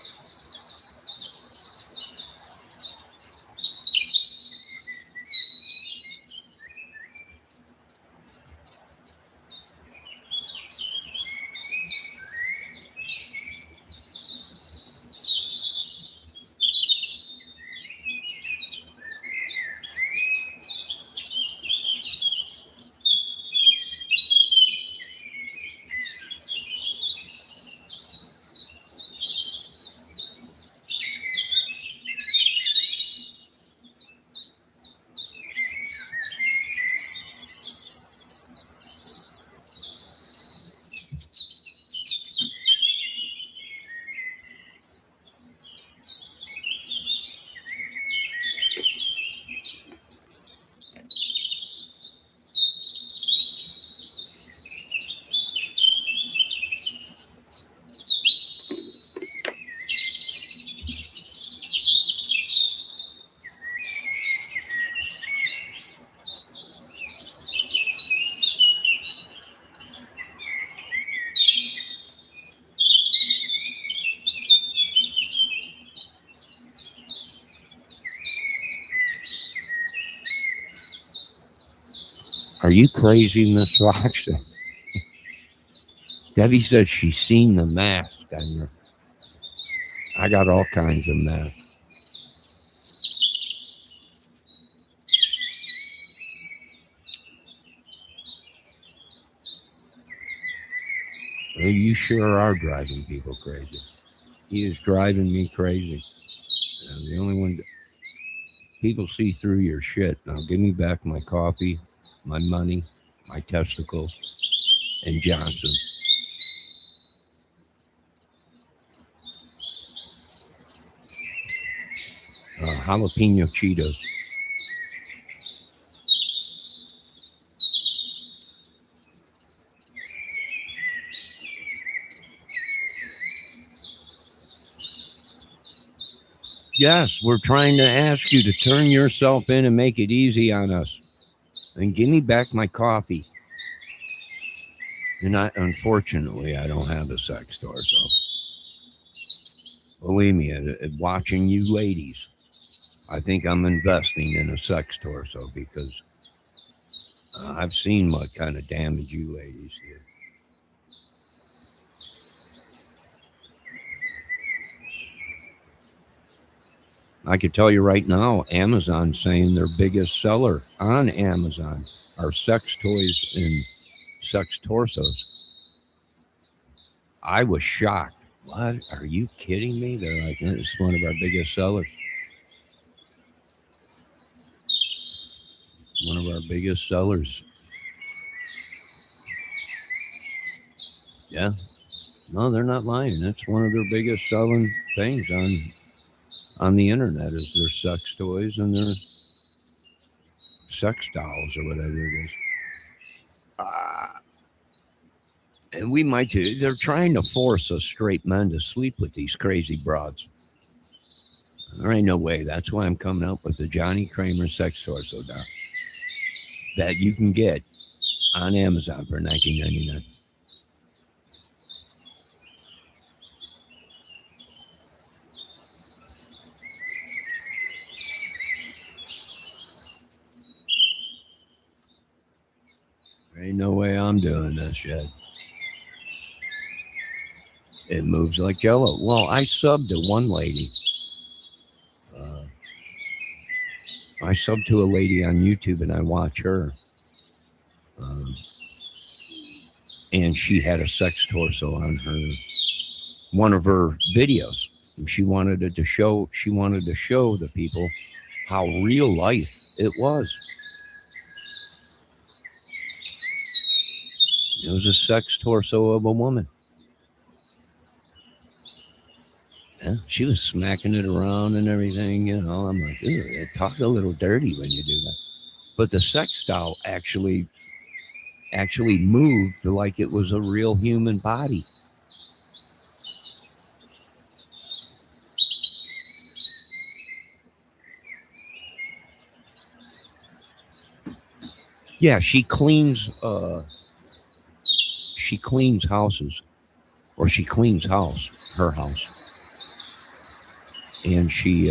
Are you crazy, Miss Fox? Debbie says she's seen the mask. I got all kinds of masks. Well, you sure are driving people crazy. He is driving me crazy. The only one people see through your shit. Now give me back my coffee, my money, my testicles, and Johnson. Jalapeno Cheetos. Yes, we're trying to ask you to turn yourself in and make it easy on us. And give me back my coffee. And unfortunately, I don't have a sex store, so believe me, watching you ladies, I think I'm investing in a sex torso because I've seen what kind of damage you ladies do. I could tell you right now, Amazon's saying their biggest seller on Amazon are sex toys and sex torsos. I was shocked. What? Are you kidding me? They're like, it's one of our biggest sellers. One of our biggest sellers. Yeah. No, they're not lying. That's one of their biggest selling things on the internet is their sex toys and their sex dolls or whatever it is. And we might too. They're trying to force us straight men to sleep with these crazy broads. There ain't no way. That's why I'm coming up with the Johnny Kramer sex torso doll that you can get on Amazon for $19.99. There ain't no way I'm doing this shit. It moves like jello. Well, I subbed to one lady. I sub to a lady on YouTube and I watch her. And she had a sex torso on her one of her videos. And she wanted to show the people how real life it was. It was a sex torso of a woman. Yeah, she was smacking it around and everything, you know. I'm like, it talks a little dirty when you do that. But the sex doll actually moved like it was a real human body. Yeah, she cleans houses, or she cleans her house. And she,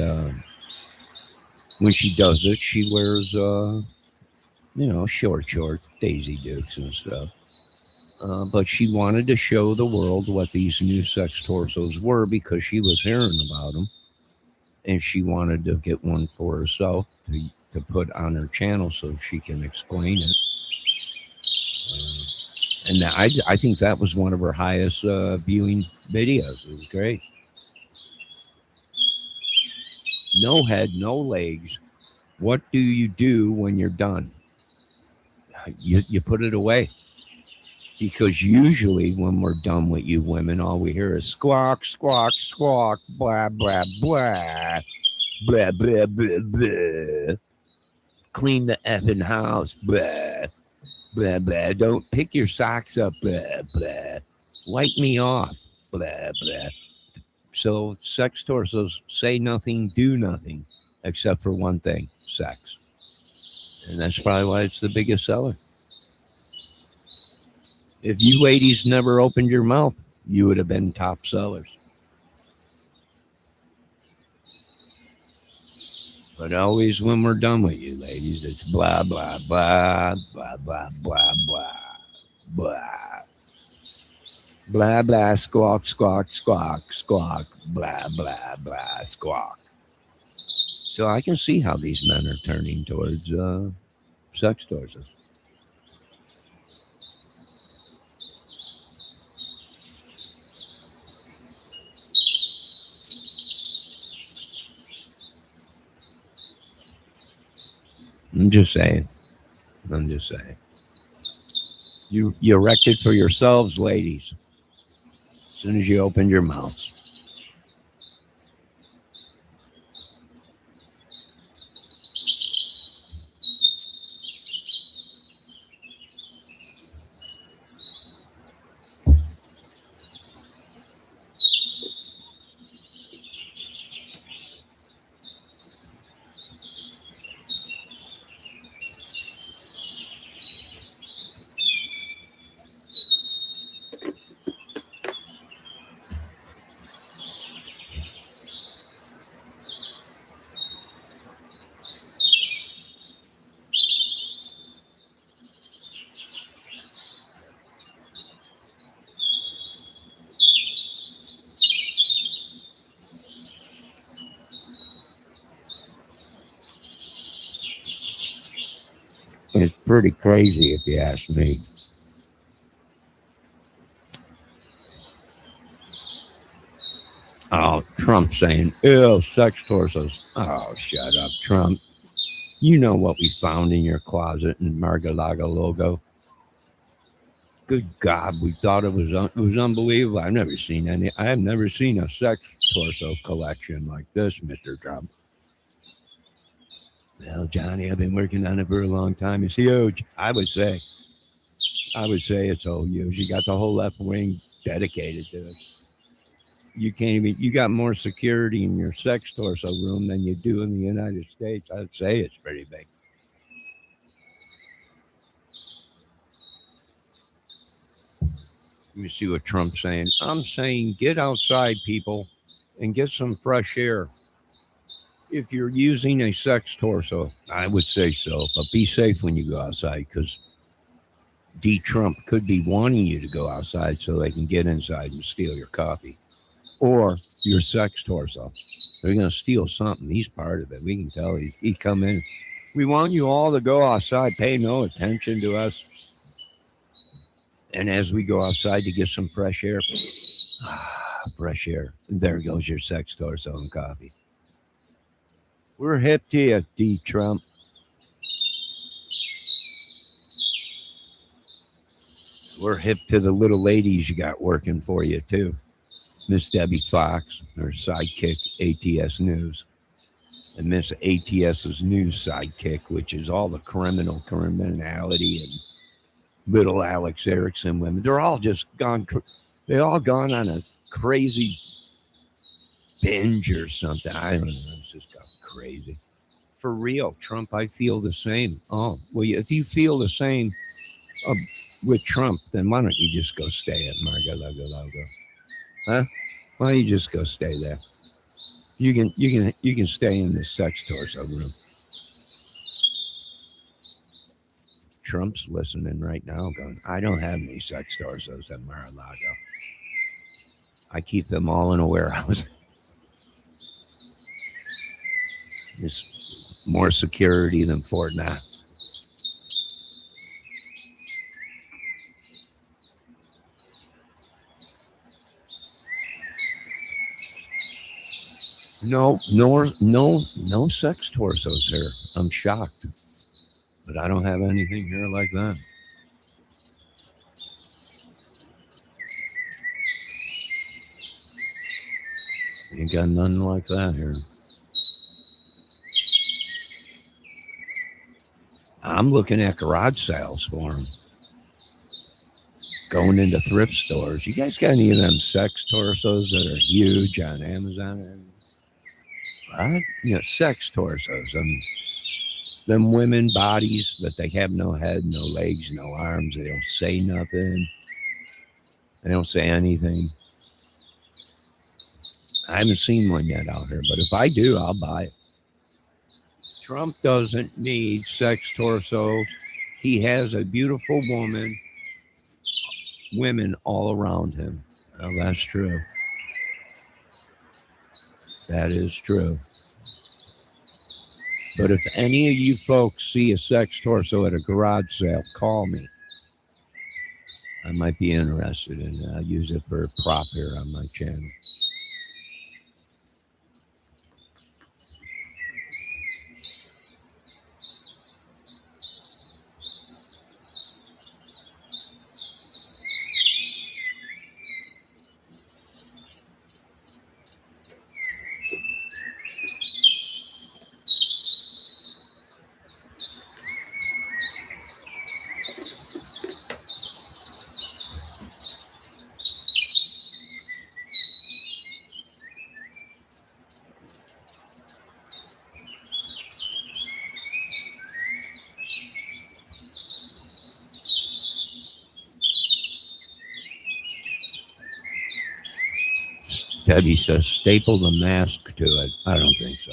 when she does it, she wears, short shorts, Daisy Dukes and stuff. But she wanted to show the world what these new sex torsos were because she was hearing about them. And she wanted to get one for herself to put on her channel so she can explain it. And I think that was one of her highest viewing videos. It was great. No head, no legs. What do you do when you're done? You put it away. Because usually when we're done with you women, all we hear is squawk, squawk, squawk, blah, blah, blah, blah, blah, blah, blah. Clean the effing house, blah, blah, blah. Don't pick your socks up, blah, blah. Wipe me off, blah, blah. So sex torsos say nothing, do nothing, except for one thing, sex. And that's probably why it's the biggest seller. If you ladies never opened your mouth, you would have been top sellers. But always when we're done with you, ladies, it's blah, blah, blah, blah, blah, blah, blah, blah. Blah, blah, squawk, squawk, squawk, squawk, blah, blah, blah, squawk. So I can see how these men are turning towards sex toys. I'm just saying. I'm just saying. You wrecked it for yourselves, ladies. As soon as you opened your mouths. It's pretty crazy if you ask me. Oh, Trump saying, ew, sex torsos. Oh, shut up, Trump. You know what we found in your closet in Margalaga logo. Good God, we thought it was unbelievable. I have never seen a sex torso collection like this, Mr. Trump. Well, Johnny, I've been working on it for a long time. It's huge. I would say it's so huge. You got the whole left wing dedicated to it. You can't even. You got more security in your sex torso room than you do in the United States. I'd say it's pretty big. Let me see what Trump's saying. I'm saying get outside, people, and get some fresh air. If you're using a sex torso, I would say so, but be safe when you go outside because D. Trump could be wanting you to go outside so they can get inside and steal your coffee or your sex torso. They're going to steal something. He's part of it. We can tell he come in. We want you all to go outside. Pay no attention to us. And as we go outside to get some fresh air, fresh air. There goes your sex torso and coffee. We're hip to you, D. Trump. We're hip to the little ladies you got working for you, too. Miss Debbie Fox, her sidekick, ATS News. And Miss ATS's news sidekick, which is all the criminality and little Alex Erickson women. They're all just gone. They all gone on a crazy binge or something. I don't know. It's just gone crazy. For real, Trump, I feel the same. Oh, well, if you feel the same uh, with Trump, then why don't you just go stay at Mar-a-Lago? Huh? Why don't you just go stay there? You can stay in this sex torso room. Trump's listening right now, going, I don't have any sex torsos at Mar-a-Lago. I keep them all in a warehouse. It's more security than Fort Knox. No sex torsos here. I'm shocked, but I don't have anything here like that. Ain't got nothing like that here. I'm looking at garage sales for them. Going into thrift stores. You guys got any of them sex torsos that are huge on Amazon? What? Sex torsos. Them women bodies, but they have no head, no legs, no arms. They don't say nothing. They don't say anything. I haven't seen one yet out here, but if I do, I'll buy it. Trump doesn't need sex torsos. He has a beautiful women all around him. Well, that's true. That is true. But if any of you folks see a sex torso at a garage sale, call me. I might be interested in it. I'll use it for a prop here on my channel. Debbie says staple the mask to it. I don't think so.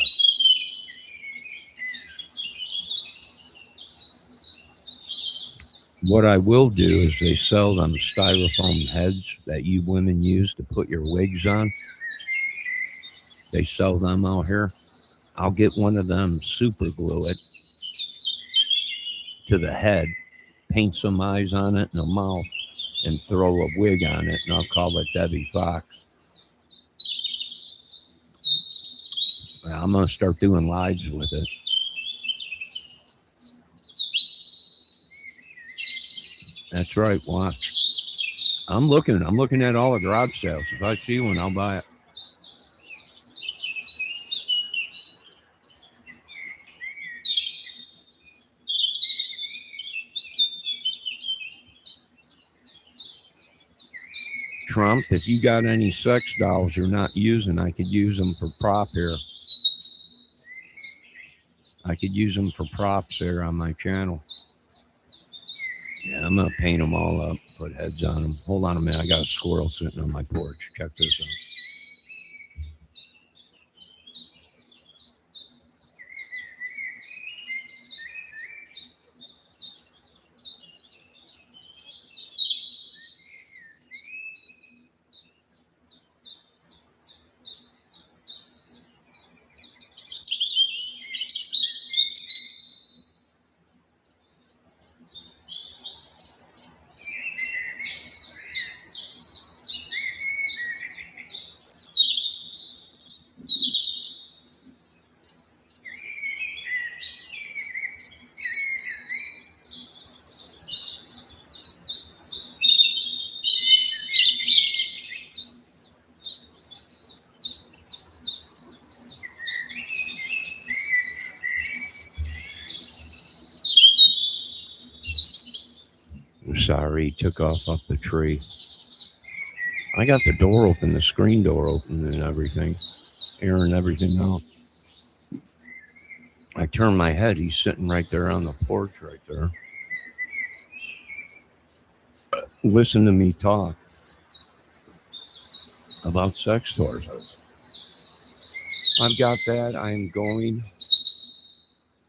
What I will do is they sell them styrofoam heads that you women use to put your wigs on. They sell them out here. I'll get one of them, super glue it to the head, paint some eyes on it and a mouth, and throw a wig on it, and I'll call it Debbie Fox. I'm going to start doing lives with it. That's right, watch. I'm looking at all the garage sales. If I see one, I'll buy it. Trump, if you got any sex dolls you're not using, I could use them for prop here. I could use them for props here on my channel. Yeah, I'm going to paint them all up, put heads on them. Hold on a minute. I got a squirrel sitting on my porch. Check this out. Sorry, took off the tree. I got the door open, the screen door open and everything, airing everything out. I turned my head. He's sitting right there on the porch right there. Listen to me talk about sex toys. I've got that. I'm going.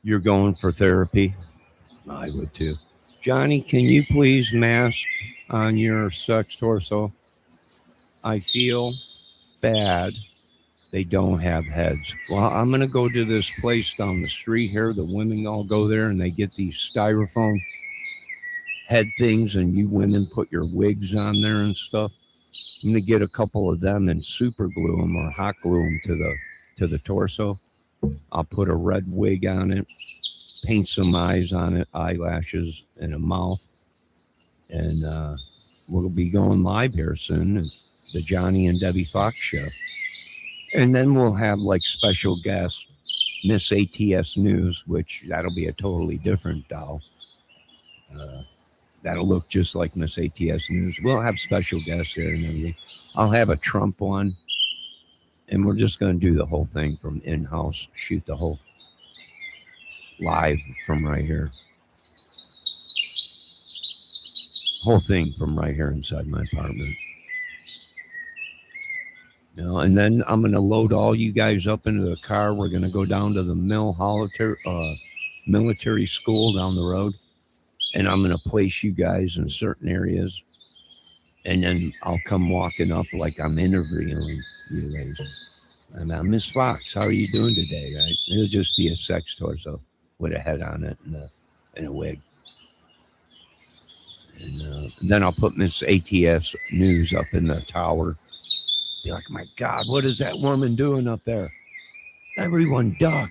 You're going for therapy? I would too. Johnny, can you please mask on your sex torso? I feel bad they don't have heads. Well, I'm going to go to this place down the street here. The women all go there and they get these styrofoam head things, and you women put your wigs on there and stuff. I'm going to get a couple of them and super glue them or hot glue them to the torso. I'll put a red wig on it, paint some eyes on it, eyelashes, and a mouth. And we'll be going live here soon, the Johnny and Debbie Fox show. And then we'll have like special guests, Miss ATS News, which that'll be a totally different doll. That'll look just like Miss ATS News. We'll have special guests there and everything. I'll have a Trump one. And we're just going to do the whole thing from in-house, shoot the whole live from right here. Whole thing from right here inside my apartment. You know, and then I'm going to load all you guys up into the car. We're going to go down to the military school down the road, and I'm going to place you guys in certain areas, and then I'll come walking up like I'm interviewing you guys. And Miss Fox, how are you doing today? Right? It'll just be a sex torso with a head on it and a wig. And then I'll put Miss ATS News up in the tower. Be like, my God, what is that woman doing up there? Everyone duck.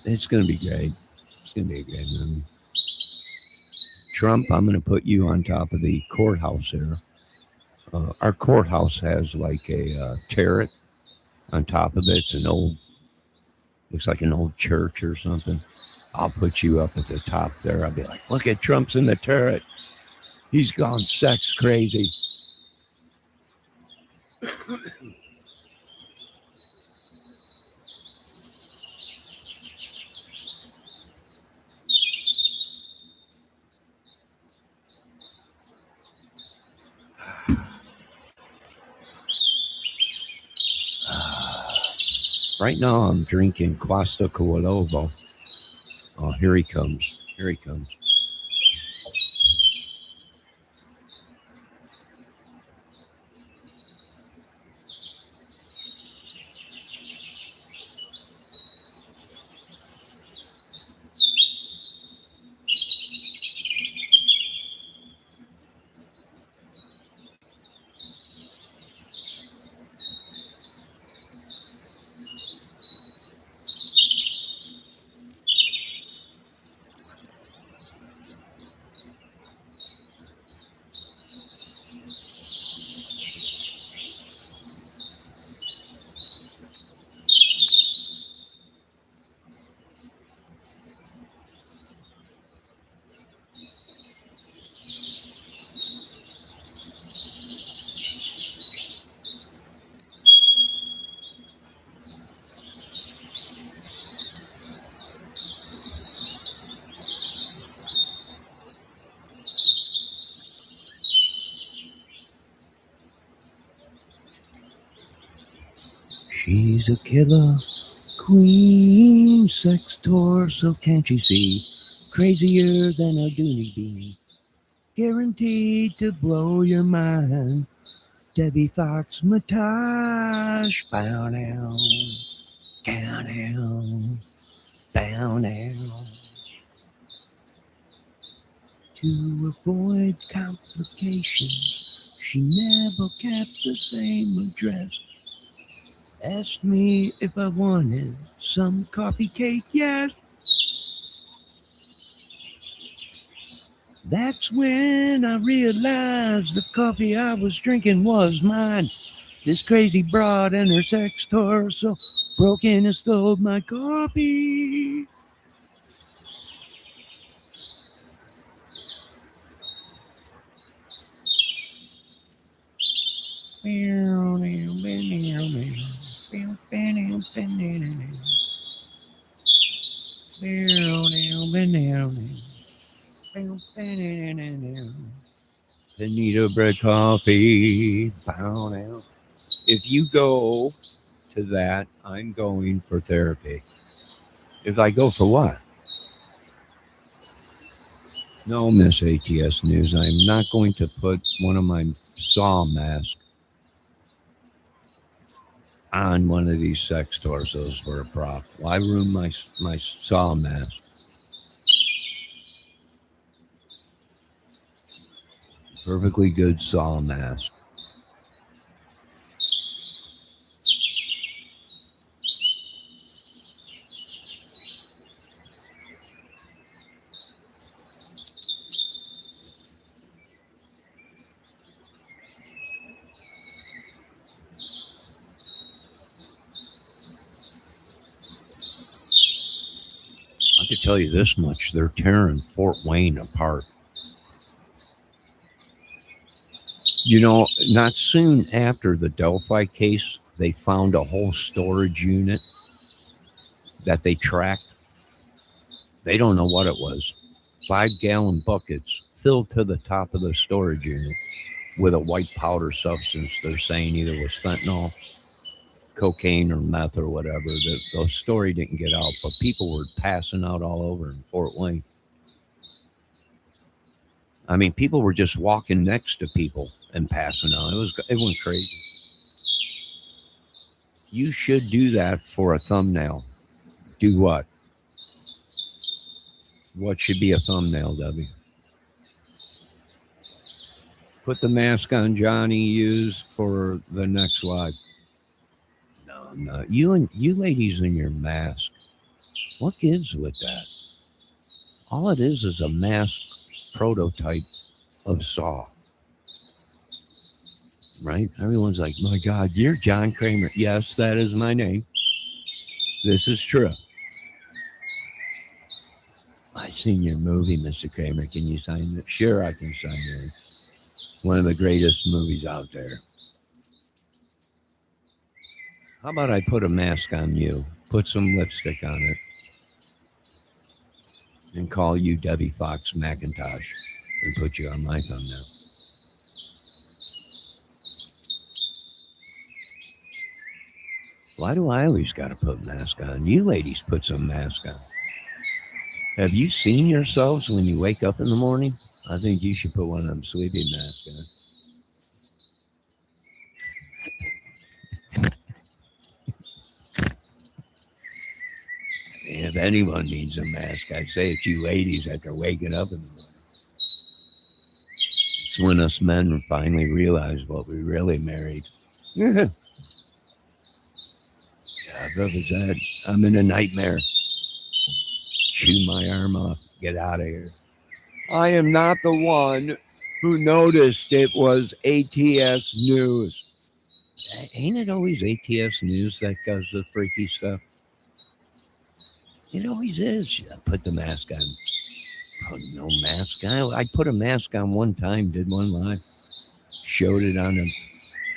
It's going to be great. It's going to be a great movie. Trump, I'm going to put you on top of the courthouse there. Our courthouse has like a turret on top of it. It's an old, looks like an old church or something. I'll put you up at the top there. I'll be like, look at Trump's in the turret. He's gone sex crazy. Right now I'm drinking Costa Coalovo. Oh, here he comes. Here he comes. She's a killer queen, sex torso, can't you see? Crazier than a dooney bean, guaranteed to blow your mind. Debbie Fox Matash, bow down, bow down. To avoid complications, she never kept the same address. Asked me if I wanted some coffee cake, yes. That's when I realized the coffee I was drinking was mine. This crazy broad and her sex torso broke in and stole my coffee. Panita bread coffee. Bow down. If you go to that, I'm going for therapy. If I go for what? No, Miss ATS News. I'm not going to put one of my saw masks on one of these sex torsos for a prop. Why ruin my saw mask? Perfectly good saw mask. I could tell you this much, they're tearing Fort Wayne apart. You know, not soon after the Delphi case, they found a whole storage unit that they tracked. They don't know what it was. 5-gallon buckets filled to the top of the storage unit. with a white powder substance. They're saying either was fentanyl, cocaine, or meth or whatever. The story didn't get out, but people were passing out all over in Fort Wayne. I mean, people were just walking next to people and passing out. It went crazy. You should do that for a thumbnail. Do what? What should be a thumbnail, Debbie? Put the mask on Johnny used for the next live. No, no. You ladies in your mask. What gives with that? All it is a mask prototype of Saw. Right? Everyone's like, my God, you're John Kramer. Yes, that is my name. This is true. I seen your movie, Mr. Kramer. Can you sign it? Sure, I can sign it. One of the greatest movies out there. How about I put a mask on you, put some lipstick on it, and call you Debbie Fox McIntosh and put you on my thumbnail? Why do I always got to put mask on? You ladies put some mask on. Have you seen yourselves when you wake up in the morning? I think you should put one of them sleeping masks on. If anyone needs a mask, I'd say it's you ladies after waking up in the morning. It's when us men finally realize what we really married. Yeah, that was that. I'm in a nightmare. Chew my arm off. Get out of here. I am not the one who noticed it was ATS News. Ain't it always ATS News that does the freaky stuff? It always is. Put the mask on. Put no mask on. I put a mask on one time, did one live. Showed it on them.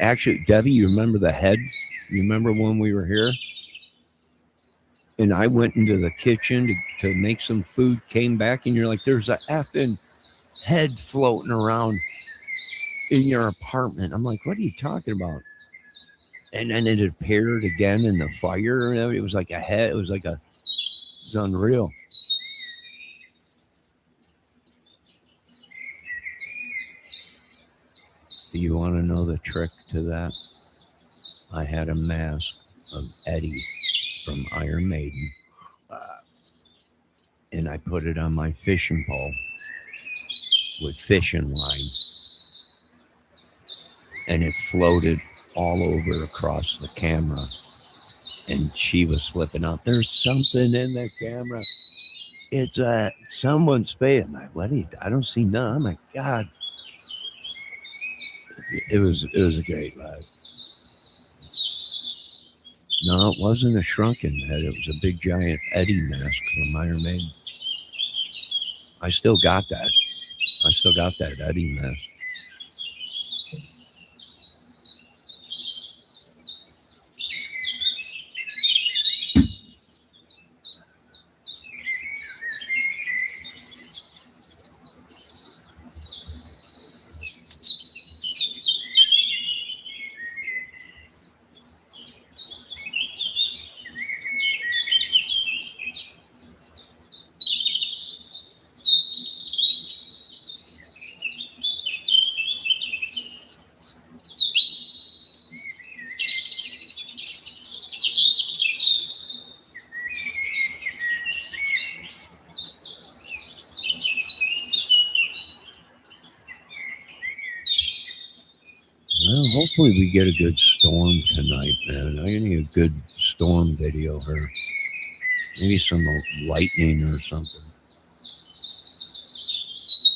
Actually, Debbie, you remember the head? You remember when we were here? And I went into the kitchen to make some food, came back, and you're like, there's a effing head floating around in your apartment. I'm like, what are you talking about? And then it appeared again in the fire. It was like a head. It was unreal. Do you want to know the trick to that? I had a mask of Eddie from Iron Maiden. And I put it on my fishing pole with fishing line. And it floated all over across the camera. And she was flipping out. There's something in the camera. It's someone's face. I'm like, what? I don't see none. I'm like, God. It was a great live. No, it wasn't a shrunken head. It was a big giant Eddie mask from Iron Maiden. I still got that. I still got that Eddie mask. Well, hopefully we get a good storm tonight, man. I need a good storm video here. Maybe some lightning or something.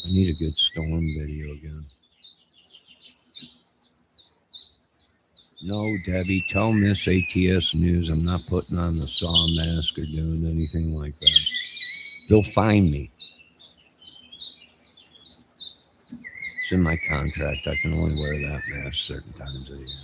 I need a good storm video again. No, Debbie, tell Miss ATS News I'm not putting on the Saw mask or doing anything like that. They'll find me. It's in my contract. I can only wear that mask certain times of the year.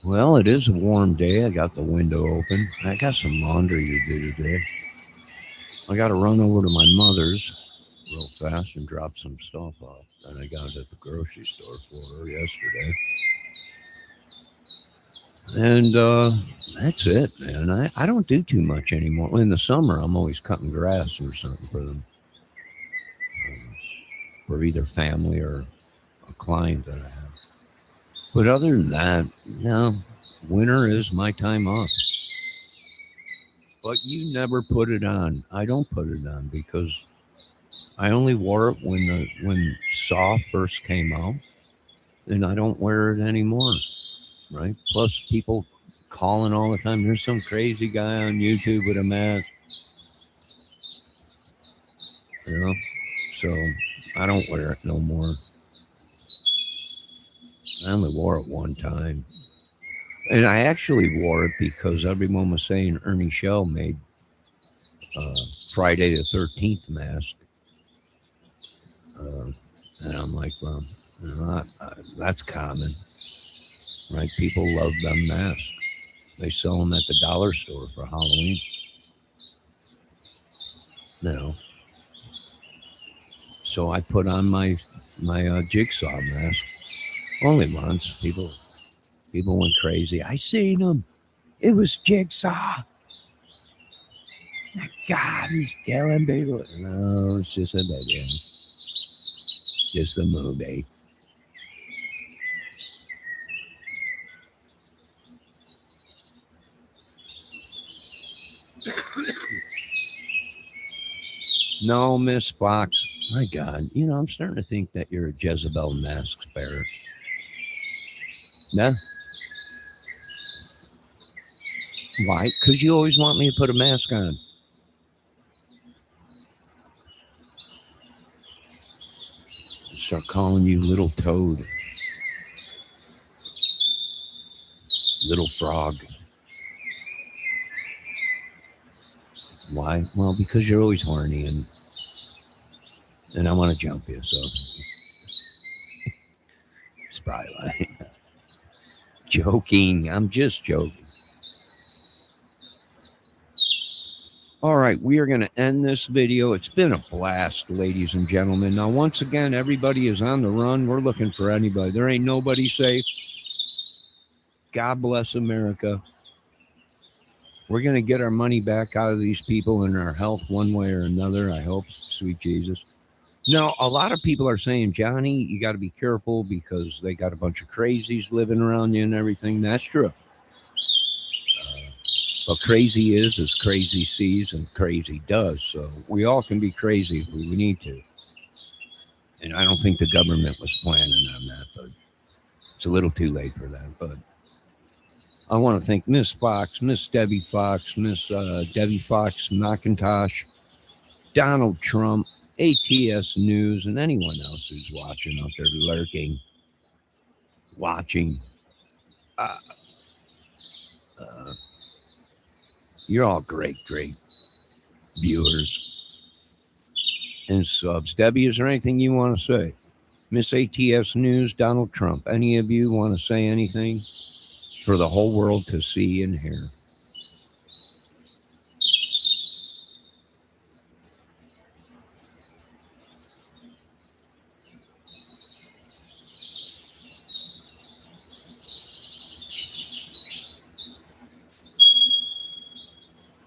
Well, it is a warm day. I got the window open. I got some laundry to do today. I got to run over to my mother's real fast and drop some stuff off. And I got it at the grocery store for her yesterday. And that's it, man. I don't do too much anymore. In the summer, I'm always cutting grass or something for them, for either family or a client that I have. But other than that, no, winter is my time off. But you never put it on. I don't put it on because I only wore it when Saw first came out, and I don't wear it anymore. Right? Plus, people calling all the time. There's some crazy guy on YouTube with a mask, you know. So I don't wear it no more. I only wore it one time, and I actually wore it because everyone was saying Ernie Shell made uh, Friday the 13th mask, uh, and I'm like, well, you know, that's common, right? People love them masks. They sell them at the dollar store for Halloween. You know, so I put on my jigsaw mask only once. People went crazy. I seen him. It was Jigsaw. God, he's killing people. No, it's just a video. Just a movie. No, Miss Fox. My God, I'm starting to think that you're a Jezebel mask bearer. Yeah. Why? Because you always want me to put a mask on. Start calling you little toad, little frog. Why? Well, because you're always horny and I want to jump you, so it's probably like joking. I'm just joking. All right, we are going to end this video. It's been a blast, ladies and gentlemen. Now, once again, everybody is on the run. We're looking for anybody. There ain't nobody safe. God bless America. We're going to get our money back out of these people and our health one way or another, I hope, sweet Jesus. Now, a lot of people are saying, Johnny, you got to be careful because they got a bunch of crazies living around you and everything. That's true. But crazy is as crazy sees and crazy does. So we all can be crazy if we need to. And I don't think the government was planning on that, but it's a little too late for that. But I want to thank Miss Fox, Miss Debbie Fox, Miss Debbie Fox McIntosh, Donald Trump, ATS News, and anyone else who's watching out there lurking, watching. Uh, uh, You're all great viewers and subs. Debbie, is there anything you want to say? Miss ATS News, Donald Trump, any of you want to say anything for the whole world to see and hear?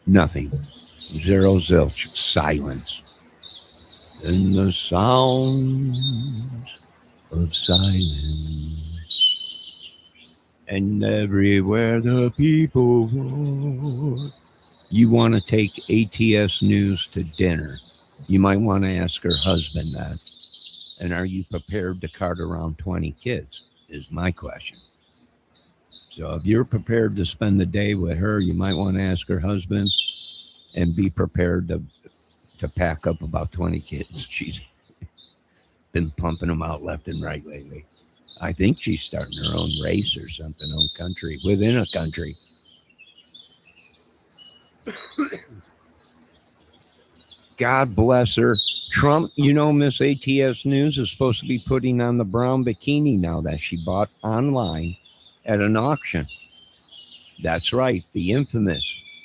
Nothing. Zero zilch. Silence. And the sounds of silence. And everywhere the people roar. You want to take ATS News to dinner. You might want to ask her husband that. And are you prepared to cart around 20 kids? Is my question. So if you're prepared to spend the day with her, you might want to ask her husband and be prepared to pack up about 20 kids. She's been pumping them out left and right lately. I think she's starting her own race or something, own country, within a country. God bless her. Trump, Miss ATS News is supposed to be putting on the brown bikini now that she bought online at an auction. That's right. The infamous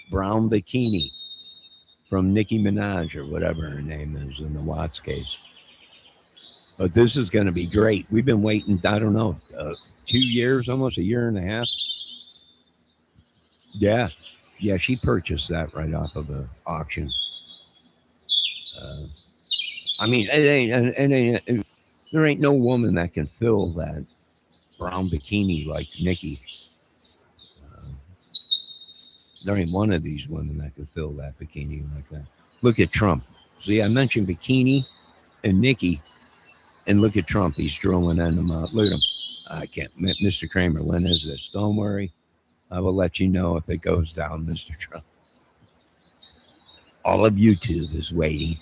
brown bikini from Nicki Minaj or whatever her name is in the Watts case. But this is going to be great. We've been waiting, I don't know, 2 years, almost a year and a half. Yeah. Yeah, she purchased that right off of the auction. Uh, I mean, there ain't no woman that can fill that brown bikini like Nikki. Uh, there ain't one of these women that can fill that bikini like that. Look at Trump. See, I mentioned bikini and Nikki, and look at Trump. He's throwing them out. Look at him. I can't. Mr. Kramer, when is this? Don't worry. I will let you know if it goes down, Mr. Trump. All of YouTube is waiting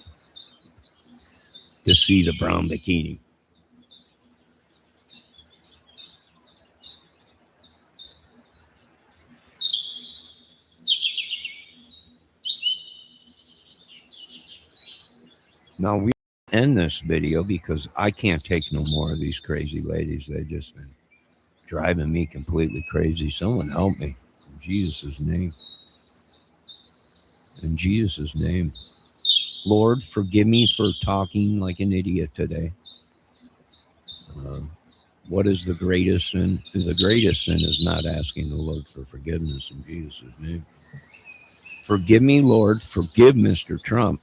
to see the brown bikini. Now we end this video because I can't take no more of these crazy ladies. They've just been driving me completely crazy. Someone help me. In Jesus' name. In Jesus' name. Lord, forgive me for talking like an idiot today. What is the greatest sin? The greatest sin is not asking the Lord for forgiveness in Jesus' name. Forgive me, Lord. Forgive Mr. Trump.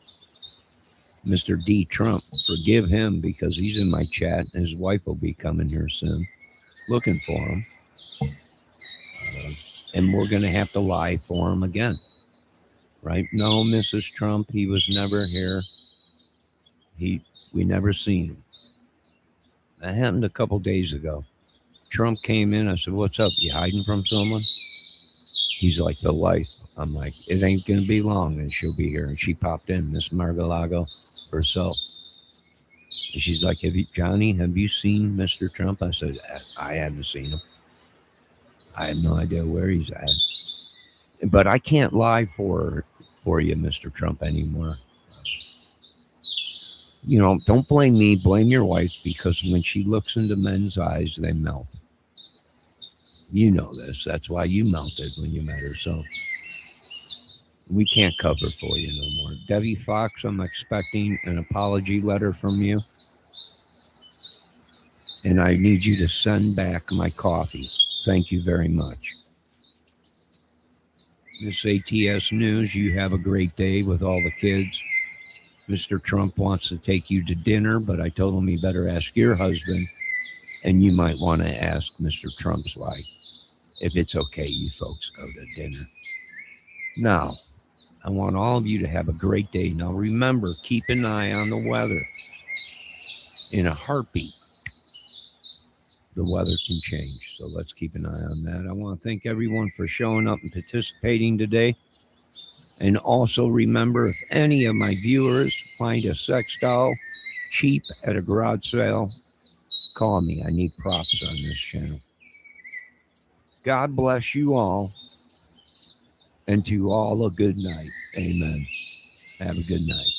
Mr. D. Trump. Forgive him because he's in my chat and his wife will be coming here soon looking for him. And we're going to have to lie for him again. Right? No, Mrs. Trump, he was never here. We never seen him. That happened a couple days ago. Trump came in. I said, what's up? You hiding from someone? He's like, the wife. I'm like, it ain't going to be long and she'll be here. And she popped in, Miss Margalago herself. And she's like, Johnny, have you seen Mr. Trump? I said, I haven't seen him. I have no idea where he's at. But I can't lie for you, Mr. Trump, anymore. You know, don't blame me, blame your wife, because when she looks into men's eyes, they melt. You know this. That's why you melted when you met her. So we can't cover for you no more. Debbie Fox, I'm expecting an apology letter from you. And I need you to send back my coffee. Thank you very much. This ATS News, you have a great day with all the kids. Mr. Trump wants to take you to dinner, but I told him you better ask your husband, and you might want to ask Mr. Trump's wife if it's okay you folks go to dinner. Now, I want all of you to have a great day. Now, remember, keep an eye on the weather. In a heartbeat, the weather can change, so let's keep an eye on that. I want to thank everyone for showing up and participating today. And also remember, if any of my viewers find a sex doll cheap at a garage sale, call me. I need props on this channel. God bless you all. And to all a good night. Amen. Have a good night.